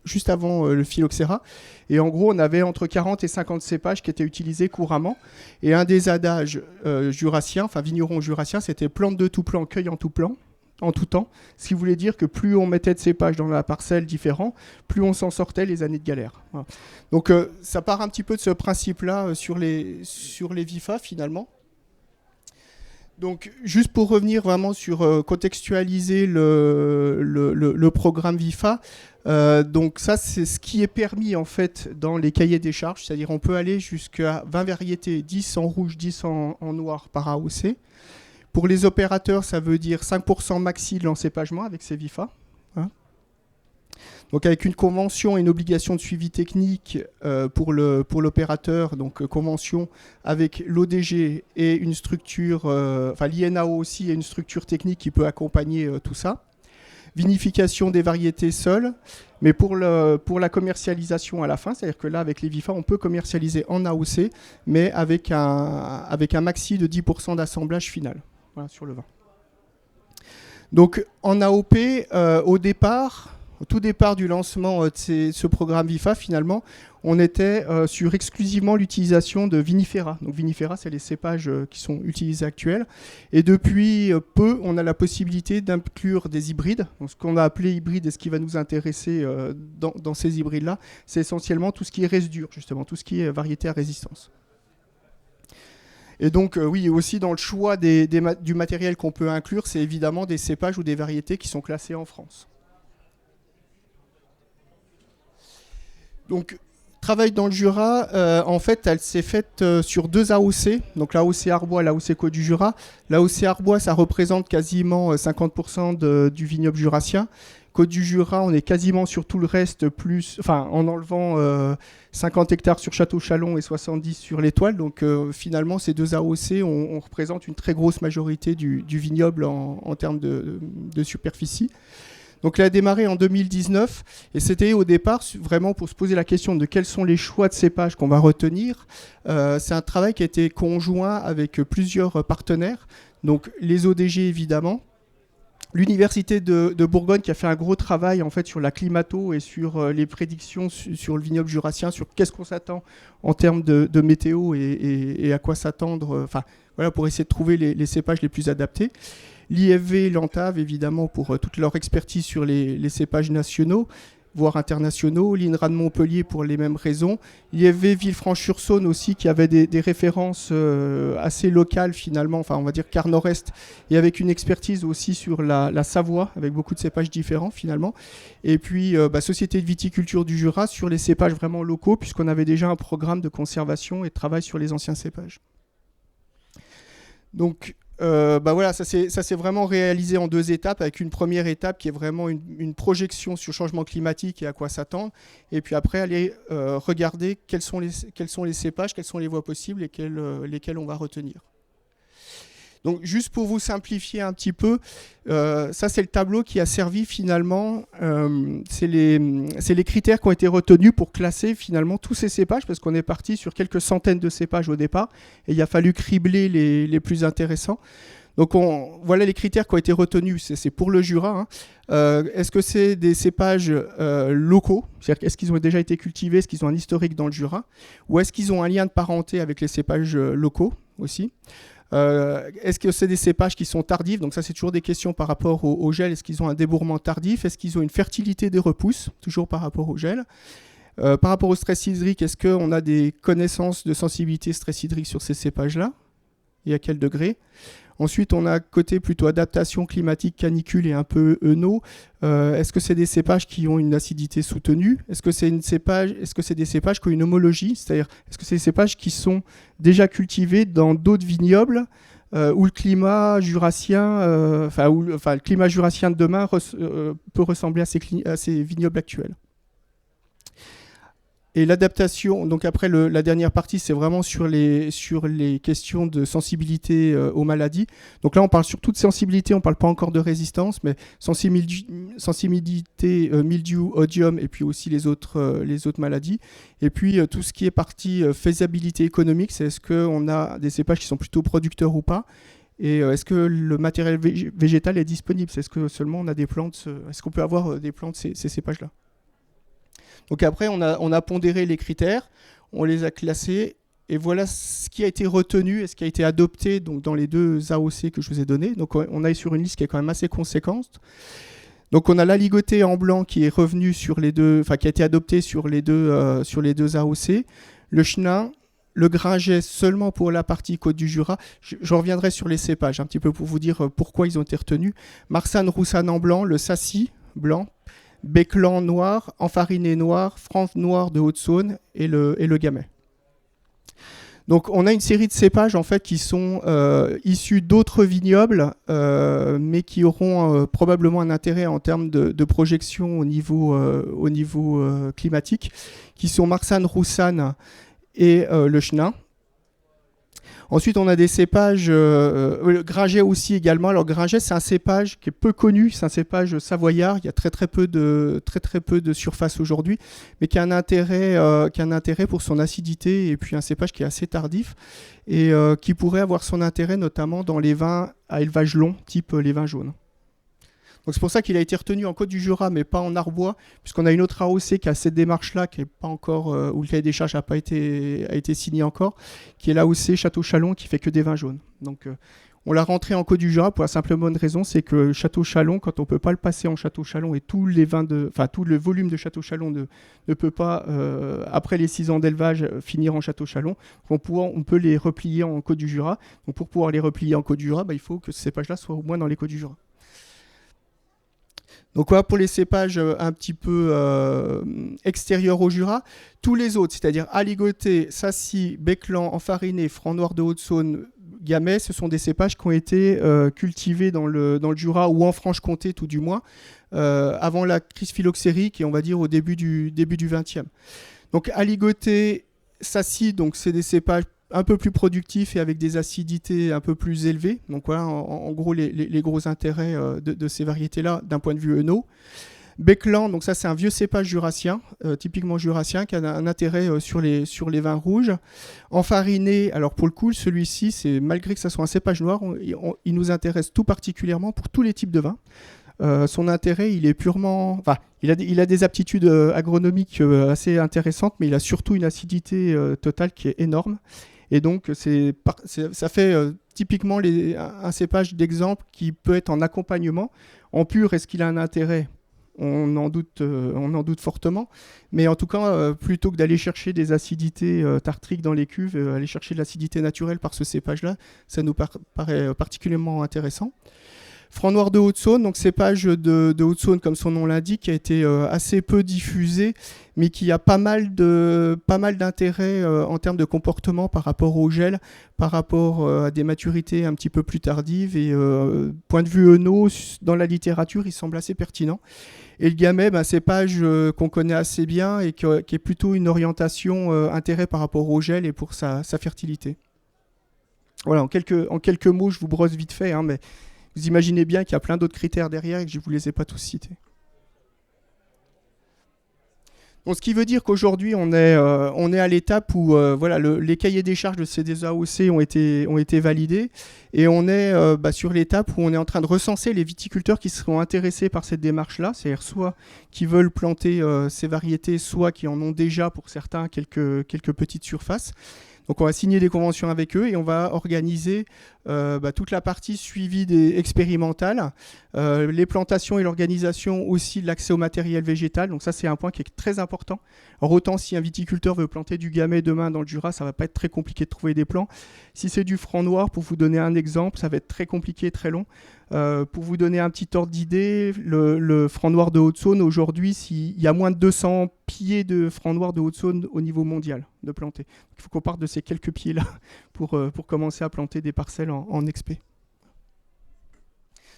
juste avant le phylloxéra. Et en gros, on avait entre 40 et 50 cépages qui étaient utilisés couramment. Et un des adages jurassiens, enfin vignerons jurassiens, c'était plante de tout plan, cueille en tout plan. En tout temps, ce qui voulait dire que plus on mettait de cépages dans la parcelle différents, plus on s'en sortait les années de galère. Voilà. Donc ça part un petit peu de ce principe-là sur les VIFA finalement. Donc juste pour revenir vraiment sur contextualiser le programme VIFA, donc ça c'est ce qui est permis en fait dans les cahiers des charges, c'est-à-dire on peut aller jusqu'à 20 variétés, 10 en rouge, 10 en noir par AOC. Pour les opérateurs, ça veut dire 5% maxi de l'encépagement avec ces VIFA. Hein. Donc avec une convention et une obligation de suivi technique pour l'opérateur, donc convention avec l'ODG et une structure, enfin l'INAO aussi et une structure technique qui peut accompagner tout ça. Vinification des variétés seules, mais pour la commercialisation à la fin, c'est-à-dire que là, avec les VIFA, on peut commercialiser en AOC, mais avec un maxi de 10% d'assemblage final. Voilà, sur le vin. Donc en AOP, au tout départ du lancement de ce programme VIFA, finalement, on était sur exclusivement l'utilisation de vinifera. Donc vinifera, c'est les cépages qui sont utilisés actuels. Et depuis peu, on a la possibilité d'inclure des hybrides. Donc ce qu'on a appelé hybride et ce qui va nous intéresser dans ces hybrides-là, c'est essentiellement tout ce qui est résidure, justement, tout ce qui est variété à résistance. Et donc, oui, aussi dans le choix du matériel qu'on peut inclure, c'est évidemment des cépages ou des variétés qui sont classées en France. Donc, travail dans le Jura, en fait, elle s'est faite sur 2 AOC, donc l'AOC Arbois et l'AOC Côte du Jura. L'AOC Arbois, ça représente quasiment 50% du vignoble jurassien. Côte du Jura, on est quasiment sur tout le reste, en enlevant 50 hectares sur Château-Chalon et 70 sur l'Étoile. Donc finalement, ces 2 AOC, on représente une très grosse majorité du vignoble en termes de superficie. Donc elle a démarré en 2019 et c'était au départ vraiment pour se poser la question de quels sont les choix de cépages qu'on va retenir. C'est un travail qui a été conjoint avec plusieurs partenaires, donc les ODG évidemment, l'Université de Bourgogne qui a fait un gros travail en fait sur la climato et sur les prédictions sur le vignoble jurassien, sur qu'est-ce qu'on s'attend en termes de météo et à quoi s'attendre, voilà, pour essayer de trouver les cépages les plus adaptés. L'IFV, l'ANTAV évidemment pour toute leur expertise sur les cépages nationaux. voire internationaux, l'INRA de Montpellier pour les mêmes raisons. Il y avait Villefranche-sur-Saône aussi qui avait des références assez locales finalement, enfin on va dire quart nord-est, et avec une expertise aussi sur la Savoie, avec beaucoup de cépages différents finalement. Et puis Société de viticulture du Jura sur les cépages vraiment locaux, puisqu'on avait déjà un programme de conservation et de travail sur les anciens cépages. Donc voilà, ça s'est vraiment réalisé en 2 étapes, avec une première étape qui est vraiment une projection sur le changement climatique et à quoi s'attendre, et puis après aller regarder quels sont les cépages, quelles sont les voies possibles et lesquelles on va retenir. Donc juste pour vous simplifier un petit peu, ça c'est le tableau qui a servi finalement, c'est les critères qui ont été retenus pour classer finalement tous ces cépages, parce qu'on est parti sur quelques centaines de cépages au départ, et il a fallu cribler les plus intéressants. Donc voilà les critères qui ont été retenus, c'est pour le Jura. Est-ce que c'est des cépages locaux, c'est-à-dire est-ce qu'ils ont déjà été cultivés, est-ce qu'ils ont un historique dans le Jura, ou est-ce qu'ils ont un lien de parenté avec les cépages locaux aussi? Est-ce que c'est des cépages qui sont tardifs? Donc ça, c'est toujours des questions par rapport au gel. Est-ce qu'ils ont un débourrement tardif? Est-ce qu'ils ont une fertilité des repousses? Toujours par rapport au gel. Par rapport au stress hydrique, est-ce qu'on a des connaissances de sensibilité stress hydrique sur ces cépages-là? Et à quel degré? Ensuite, on a côté plutôt adaptation climatique, canicule et un peu ENO. Est-ce que c'est des cépages qui ont une acidité soutenue? Est-ce que c'est des cépages qui ont une homologie? C'est-à-dire, est-ce que c'est des cépages qui sont déjà cultivés dans d'autres vignobles où le climat jurassien, le climat jurassien de demain peut ressembler à ces vignobles actuels? Et l'adaptation, donc après la dernière partie, c'est vraiment sur les questions de sensibilité aux maladies. Donc là, on parle surtout de sensibilité, on ne parle pas encore de résistance, mais sensibilité, mildiou, odium, et puis aussi les autres maladies. Et puis tout ce qui est partie faisabilité économique, c'est est-ce qu'on a des cépages qui sont plutôt producteurs ou pas? Et est-ce que le matériel végétal est disponible? Est-ce que seulement on a des plantes? Est-ce qu'on peut avoir des plantes ces cépages-là? Donc après, on a pondéré les critères, on les a classés, et voilà ce qui a été retenu et ce qui a été adopté donc, dans les 2 AOC que je vous ai donnés. Donc on est sur une liste qui est quand même assez conséquente. Donc on a l'aligoté en blanc qui est revenu sur les 2, enfin qui a été adopté sur les deux AOC. Le chenin, le gringet seulement pour la partie Côte du Jura. Je reviendrai sur les cépages un petit peu pour vous dire pourquoi ils ont été retenus. Marsanne, Roussanne en blanc, le Sassy blanc, Béclan noir, Enfariné noir, Franc noir de Haute-Saône et le Gamay. Donc on a une série de cépages en fait qui sont issus d'autres vignobles, mais qui auront probablement un intérêt en termes de projection au niveau climatique, qui sont Marsanne, Roussanne et le Chenin. Ensuite, on a des cépages, Gringet aussi également. Alors Gringet, c'est un cépage qui est peu connu, c'est un cépage savoyard, il y a très peu de surface aujourd'hui, mais qui a un intérêt pour son acidité, et puis un cépage qui est assez tardif, et qui pourrait avoir son intérêt notamment dans les vins à élevage long, type les vins jaunes. Donc c'est pour ça qu'il a été retenu en Côte du Jura, mais pas en Arbois, puisqu'on a une autre AOC qui a cette démarche-là, qui est pas encore, où le cahier des charges a été signé encore, qui est l'AOC Château-Chalon, qui fait que des vins jaunes. Donc on l'a rentré en Côte du Jura pour la simple bonne raison, c'est que Château-Chalon, quand on peut pas le passer en Château-Chalon, et tout le volume de Château-Chalon ne peut pas, après les 6 ans d'élevage, finir en Château-Chalon, on peut les replier en Côte du Jura. Donc pour pouvoir les replier en Côte du Jura, il faut que ces cépages-là soient au moins dans les Côtes du Jura. Donc voilà pour les cépages un petit peu extérieurs au Jura. Tous les autres, c'est-à-dire Aligoté, Sassy, Béclan, Enfariné, Franc noir de Haute-Saône, Gamay, ce sont des cépages qui ont été cultivés dans le Jura ou en Franche-Comté tout du moins, avant la crise phylloxérique et on va dire au début du XXe. Donc Aligoté, Sassy, donc c'est des cépages un peu plus productifs et avec des acidités un peu plus élevées. Donc voilà, en gros, les gros intérêts de ces variétés-là d'un point de vue ENO. Béclan, donc ça c'est un vieux cépage jurassien, typiquement jurassien, qui a un intérêt sur les vins rouges. Enfariné, alors pour le coup, celui-ci, c'est malgré que ça soit un cépage noir, il nous intéresse tout particulièrement pour tous les types de vins. Son intérêt, il est purement... Enfin, il a des aptitudes agronomiques assez intéressantes, mais il a surtout une acidité totale qui est énorme. Et donc, ça fait typiquement un cépage d'exemple qui peut être en accompagnement. En pur, est-ce qu'il a un intérêt? on en doute fortement. Mais en tout cas, plutôt que d'aller chercher des acidités tartriques dans les cuves, aller chercher de l'acidité naturelle par ce cépage-là, ça nous paraît particulièrement intéressant. Franc noir de Haute-Saône, donc cépage de Haute-Saône, comme son nom l'indique, qui a été assez peu diffusé, mais qui a pas mal d'intérêt en termes de comportement par rapport au gel, par rapport à des maturités un petit peu plus tardives. Et point de vue œno, dans la littérature, il semble assez pertinent. Et le gamay, cépage qu'on connaît assez bien et qui est plutôt une orientation intérêt par rapport au gel et pour sa fertilité. Voilà, en quelques mots, je vous brosse vite fait, mais vous imaginez bien qu'il y a plein d'autres critères derrière et que je ne vous les ai pas tous cités. Donc, ce qui veut dire qu'aujourd'hui, on est à l'étape où les cahiers des charges de ces AOC ont été validés et on est sur l'étape où on est en train de recenser les viticulteurs qui seront intéressés par cette démarche-là, c'est-à-dire soit qui veulent planter ces variétés, soit qui en ont déjà pour certains quelques petites surfaces. Donc on va signer des conventions avec eux et on va organiser toute la partie suivi expérimentale, les plantations et l'organisation aussi de l'accès au matériel végétal. Donc ça c'est un point qui est très important. Alors autant si un viticulteur veut planter du gamay demain dans le Jura, ça va pas être très compliqué de trouver des plants. Si c'est du franc noir, pour vous donner un exemple, ça va être très compliqué et très long. Pour vous donner un petit ordre d'idée, le franc noir de Haute-Saône, aujourd'hui, il y a moins de 200 pieds de franc noir de Haute-Saône au niveau mondial de planter. Il faut qu'on parte de ces quelques pieds-là pour commencer à planter des parcelles en expé.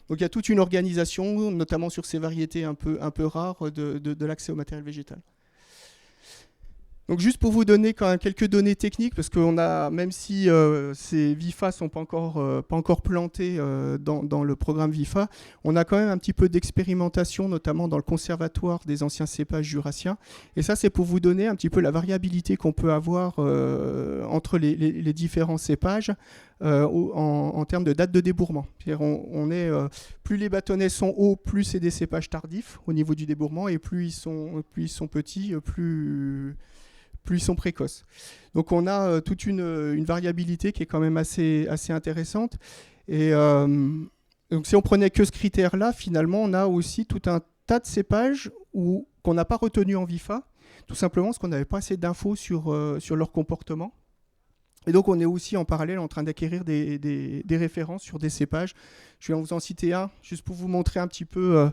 Donc il y a toute une organisation, notamment sur ces variétés un peu rares, de l'accès au matériel végétal. Donc juste pour vous donner quand même quelques données techniques, parce qu'on a, même si ces VIFA ne sont pas encore plantés dans le programme VIFA, on a quand même un petit peu d'expérimentation, notamment dans le conservatoire des anciens cépages jurassiens. Et ça, c'est pour vous donner un petit peu la variabilité qu'on peut avoir entre les différents cépages en termes de date de débourrement. Plus les bâtonnets sont hauts, plus c'est des cépages tardifs au niveau du débourrement, et plus ils sont petits, plus ils sont précoces. Donc on a toute une variabilité qui est quand même assez intéressante. Et donc si on prenait que ce critère-là, finalement, on a aussi tout un tas de cépages qu'on n'a pas retenus en VIFA, tout simplement parce qu'on n'avait pas assez d'infos sur leur comportement. Et donc on est aussi en parallèle en train d'acquérir des références sur des cépages. Je vais vous en citer un, juste pour vous montrer un petit peu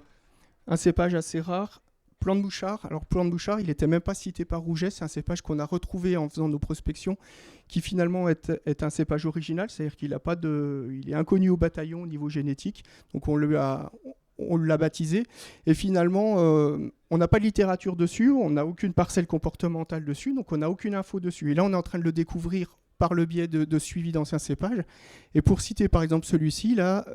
un cépage assez rare. Plan de Bouchard. Alors, Plan de Bouchard, il n'était même pas cité par Rouget. C'est un cépage qu'on a retrouvé en faisant nos prospections, qui finalement est un cépage original, c'est-à-dire qu'il est inconnu au bataillon au niveau génétique. Donc, on l'a baptisé. Et finalement, on n'a pas de littérature dessus, on n'a aucune parcelle comportementale dessus, donc on n'a aucune info dessus. Et là, on est en train de le découvrir par le biais de suivi d'anciens cépages. Et pour citer par exemple celui-ci, là,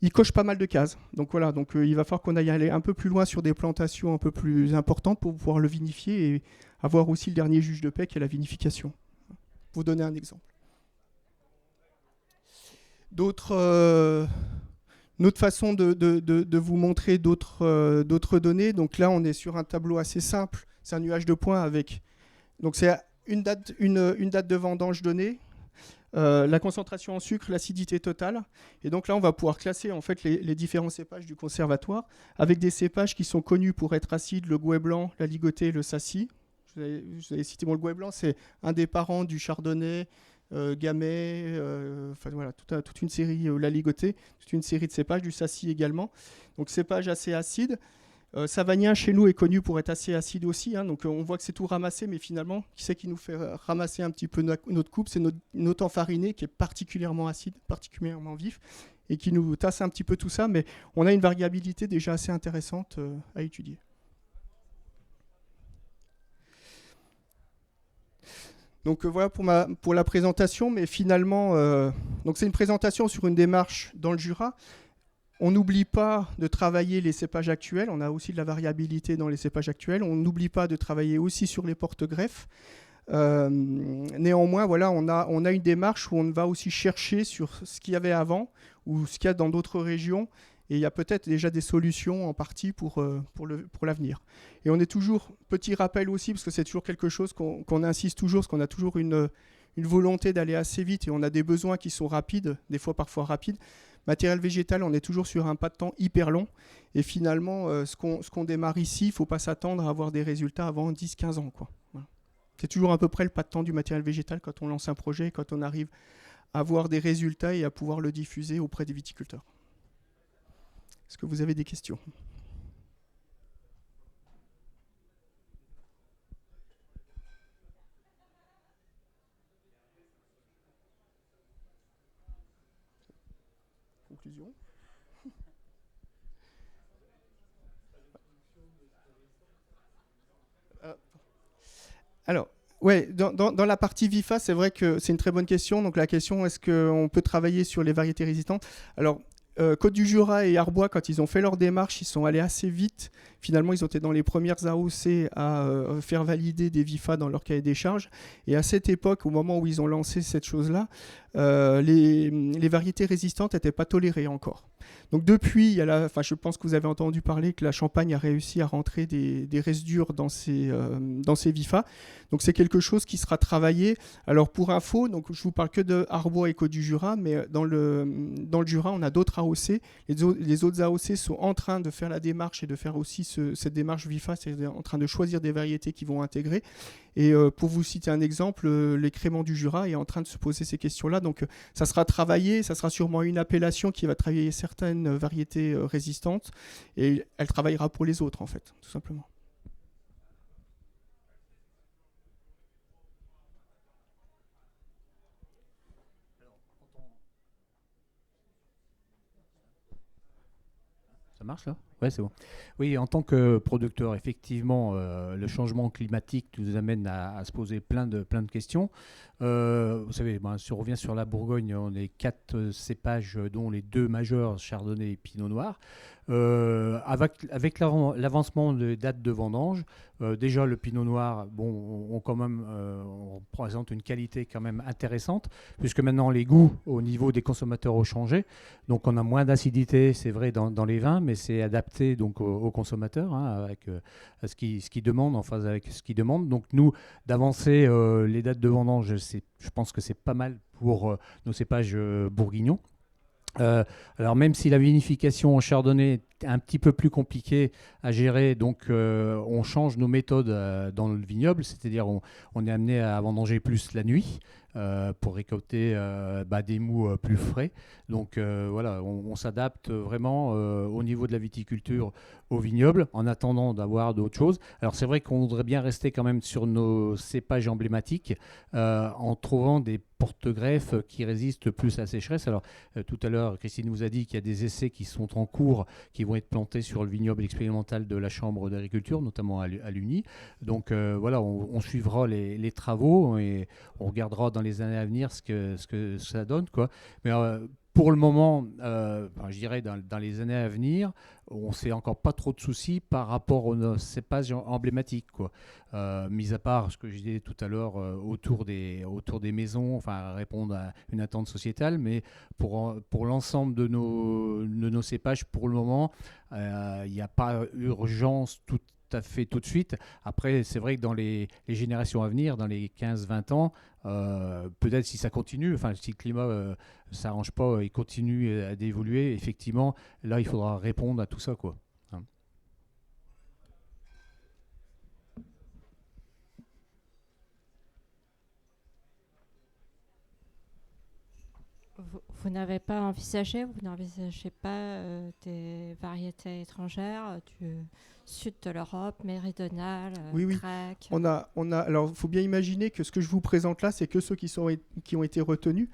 il coche pas mal de cases. Donc voilà, il va falloir qu'on aille aller un peu plus loin sur des plantations un peu plus importantes pour pouvoir le vinifier et avoir aussi le dernier juge de paix qui est la vinification. Pour vous donner un exemple. Une autre façon de vous montrer d'autres données. Donc là, on est sur un tableau assez simple. C'est un nuage de points avec... Donc c'est une date de vendange donnée. La concentration en sucre, l'acidité totale. Et donc là, on va pouvoir classer en fait les différents cépages du conservatoire avec des cépages qui sont connus pour être acides, le Gouais blanc, la Ligotée, le Sassy. Je vous avais cité le Gouais blanc, c'est un des parents du Chardonnay, Gamay, voilà, toute une série, la Ligotée, toute une série de cépages, du Sassy également. Donc cépages assez acides. Savagnin chez nous est connu pour être assez acide aussi, donc on voit que c'est tout ramassé, mais finalement, qui c'est qui nous fait ramasser un petit peu notre coupe? C'est notre enfariné qui est particulièrement acide, particulièrement vif, et qui nous tasse un petit peu tout ça, mais on a une variabilité déjà assez intéressante à étudier. Donc voilà pour la présentation, mais finalement, donc c'est une présentation sur une démarche dans le Jura. On n'oublie pas de travailler les cépages actuels, on a aussi de la variabilité dans les cépages actuels, on n'oublie pas de travailler aussi sur les porte-greffes. Néanmoins, voilà, on a une démarche où on va aussi chercher sur ce qu'il y avait avant ou ce qu'il y a dans d'autres régions, et il y a peut-être déjà des solutions en partie pour l'avenir. Et on est toujours, petit rappel aussi, parce que c'est toujours quelque chose qu'on insiste toujours, parce qu'on a toujours une volonté d'aller assez vite et on a des besoins qui sont rapides, des fois parfois rapides. Matériel végétal, on est toujours sur un pas de temps hyper long. Et finalement, ce qu'on démarre ici, il ne faut pas s'attendre à avoir des résultats avant 10-15 ans, quoi. Voilà. C'est toujours à peu près le pas de temps du matériel végétal quand on lance un projet, quand on arrive à avoir des résultats et à pouvoir le diffuser auprès des viticulteurs. Est-ce que vous avez des questions ? Conclusion ? Alors, ouais, dans la partie VIFA, c'est vrai que c'est une très bonne question. Donc la question, est-ce qu'on peut travailler sur les variétés résistantes ? Alors, Côte du Jura et Arbois, quand ils ont fait leur démarche, ils sont allés assez vite. Finalement, ils ont été dans les premières AOC à faire valider des VIFA dans leur cahier des charges. Et à cette époque, au moment où ils ont lancé cette chose-là, les variétés résistantes n'étaient pas tolérées encore. Donc depuis, je pense que vous avez entendu parler que la Champagne a réussi à rentrer des résidus dans ses VIFA. Donc c'est quelque chose qui sera travaillé. Alors pour info, donc je vous parle que de Arbois et Côte du Jura, mais dans le Jura, on a d'autres AOC. Les autres AOC sont en train de faire la démarche et de faire aussi cette démarche VIFA, c'est-à-dire en train de choisir des variétés qui vont intégrer. Et pour vous citer un exemple, les Créments du Jura est en train de se poser ces questions-là. Donc ça sera travaillé, ça sera sûrement une appellation qui va travailler certaines variétés résistantes et elle travaillera pour les autres en fait, tout simplement. Ça marche là ? Ouais, c'est bon. Oui, en tant que producteur, effectivement, le changement climatique nous amène à se poser plein de questions. Vous savez, si on revient sur la Bourgogne, on est 4 cépages, dont les 2 majeurs, Chardonnay et Pinot Noir. Avec l'avancement des dates de vendange, déjà le Pinot Noir, on présente une qualité quand même intéressante, puisque maintenant les goûts au niveau des consommateurs ont changé. Donc on a moins d'acidité, c'est vrai, dans les vins, mais c'est adapté donc aux consommateurs, avec à ce qu'ils demandent, en phase avec ce qu'ils demandent. Donc nous, d'avancer les dates de vendange, je pense que c'est pas mal pour nos cépages bourguignons. Alors même si la vinification en chardonnay est un petit peu plus compliquée à gérer, donc on change nos méthodes dans le vignoble, c'est-à-dire on est amené à vendanger plus la nuit pour récolter des mous plus frais. Donc voilà, on s'adapte vraiment au niveau de la viticulture au vignoble en attendant d'avoir d'autres choses. Alors c'est vrai qu'on voudrait bien rester quand même sur nos cépages emblématiques en trouvant des porte-greffes qui résistent plus à la sécheresse. Alors tout à l'heure, Christine vous a dit qu'il y a des essais qui sont en cours, qui vont être plantés sur le vignoble expérimental de la Chambre d'agriculture, notamment à l'UNI. Donc voilà, on suivra les travaux et on regardera dans les années à venir ce que ça donne, quoi. Mais pour le moment, je dirais dans les années à venir, on ne s'est encore pas trop de soucis par rapport aux cépages emblématiques, quoi. Mis à part ce que je disais tout à l'heure autour des maisons, enfin répondre à une attente sociétale, mais pour l'ensemble de nos cépages, pour le moment, il n'y a pas urgence tout à fait tout de suite. Après, c'est vrai que dans les générations à venir, dans les 15-20 ans, peut-être si ça continue, si le climat ne s'arrange pas et continue à d'évoluer, effectivement, là, il faudra répondre à tout ça, quoi. Vous n'avez pas envisagé, vous n'envisagez pas des variétés étrangères du sud de l'Europe, méridionale, grecque? Alors, il faut bien imaginer que ce que je vous présente là, c'est que ceux qui ont été retenus.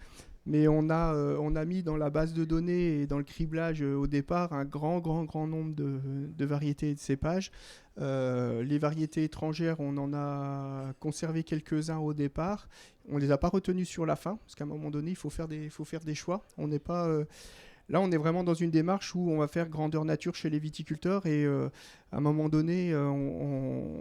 Mais on a mis dans la base de données et dans le criblage au départ un grand nombre de variétés et de cépages. Les variétés étrangères, on en a conservé quelques-uns au départ. On ne les a pas retenus sur la fin, parce qu'à un moment donné, il faut faire des choix. On n'est pas... Là, on est vraiment dans une démarche où on va faire grandeur nature chez les viticulteurs et à un moment donné,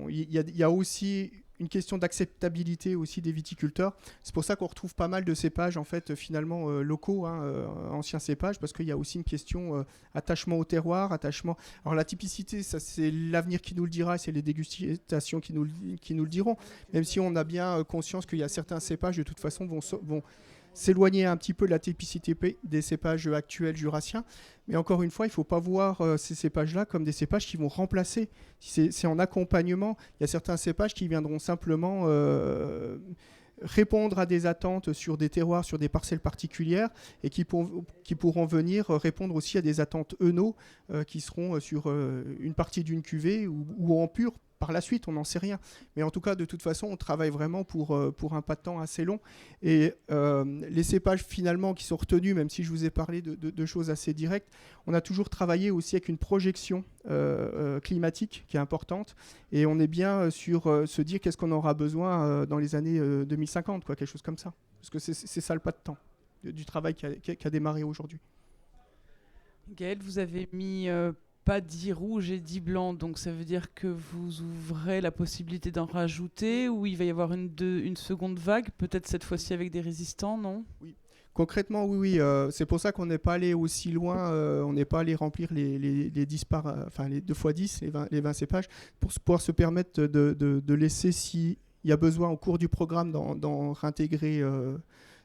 il y a aussi une question d'acceptabilité aussi des viticulteurs. C'est pour ça qu'on retrouve pas mal de cépages en fait finalement locaux, anciens cépages, parce qu'il y a aussi une question attachement au terroir, attachement. Alors la typicité, ça c'est l'avenir qui nous le dira, c'est les dégustations qui nous le diront. Même si on a bien conscience qu'il y a certains cépages de toute façon vont s'éloigner un petit peu de la typicité des cépages actuels jurassiens. Mais encore une fois, il ne faut pas voir ces cépages-là comme des cépages qui vont remplacer. C'est en accompagnement. Il y a certains cépages qui viendront simplement répondre à des attentes sur des terroirs, sur des parcelles particulières, et qui pourront venir répondre aussi à des attentes ENO qui seront sur une partie d'une cuvée ou en pur par la suite, on n'en sait rien. Mais en tout cas, de toute façon, on travaille vraiment pour un pas de temps assez long. Et les cépages finalement qui sont retenus, même si je vous ai parlé de choses assez directes, on a toujours travaillé aussi avec une projection climatique qui est importante. Et on est bien sur se dire qu'est-ce qu'on aura besoin dans les années 2050, quoi, quelque chose comme ça. Parce que c'est ça le pas de temps du travail qui a démarré aujourd'hui. Gaël, vous avez mis pas 10 rouges et 10 blancs, donc ça veut dire que vous ouvrez la possibilité d'en rajouter, ou il va y avoir une seconde vague, peut-être cette fois-ci avec des résistants, non ? Oui. Concrètement, oui. C'est pour ça qu'on n'est pas allé aussi loin, on n'est pas allé remplir les 10 les 2 x 10, les 20 cépages, pour pouvoir se permettre de laisser, s'il y a besoin au cours du programme, d'en réintégrer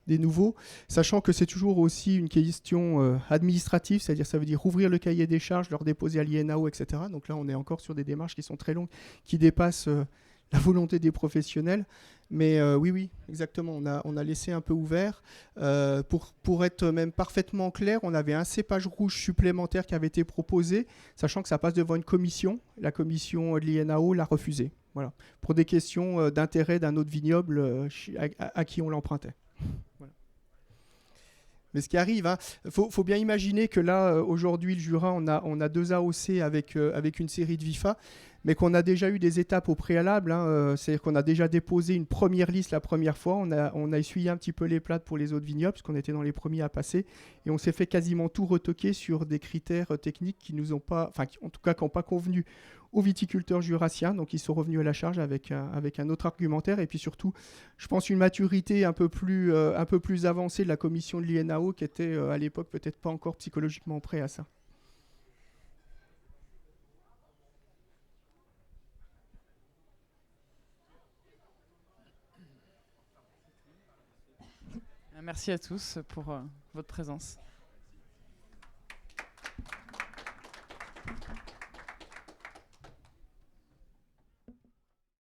des nouveaux, sachant que c'est toujours aussi une question administrative, c'est-à-dire ça veut dire ouvrir le cahier des charges, leur déposer à l'INAO, etc. Donc là, on est encore sur des démarches qui sont très longues, qui dépassent la volonté des professionnels. Mais oui, exactement, on a laissé un peu ouvert. Pour être même parfaitement clair, on avait un cépage rouge supplémentaire qui avait été proposé, sachant que ça passe devant une commission. La commission de l'INAO l'a refusé. Voilà. Pour des questions d'intérêt d'un autre vignoble à qui on l'empruntait. Voilà. Mais ce qui arrive, faut bien imaginer que là, aujourd'hui, le Jura, on a 2 AOC avec une série de VIFA, mais qu'on a déjà eu des étapes au préalable. C'est-à-dire qu'on a déjà déposé une première liste la première fois. On a essuyé un petit peu les plâtres pour les autres vignobles, parce qu'on était dans les premiers à passer. Et on s'est fait quasiment tout retoquer sur des critères techniques qui nous ont pas, en tout cas, qui n'ont pas convenu aux viticulteurs jurassiens. Donc, ils sont revenus à la charge avec un autre argumentaire. Et puis surtout, je pense une maturité un peu plus avancée de la commission de l'INAO, qui était à l'époque peut-être pas encore psychologiquement prêt à ça. Merci à tous pour votre présence.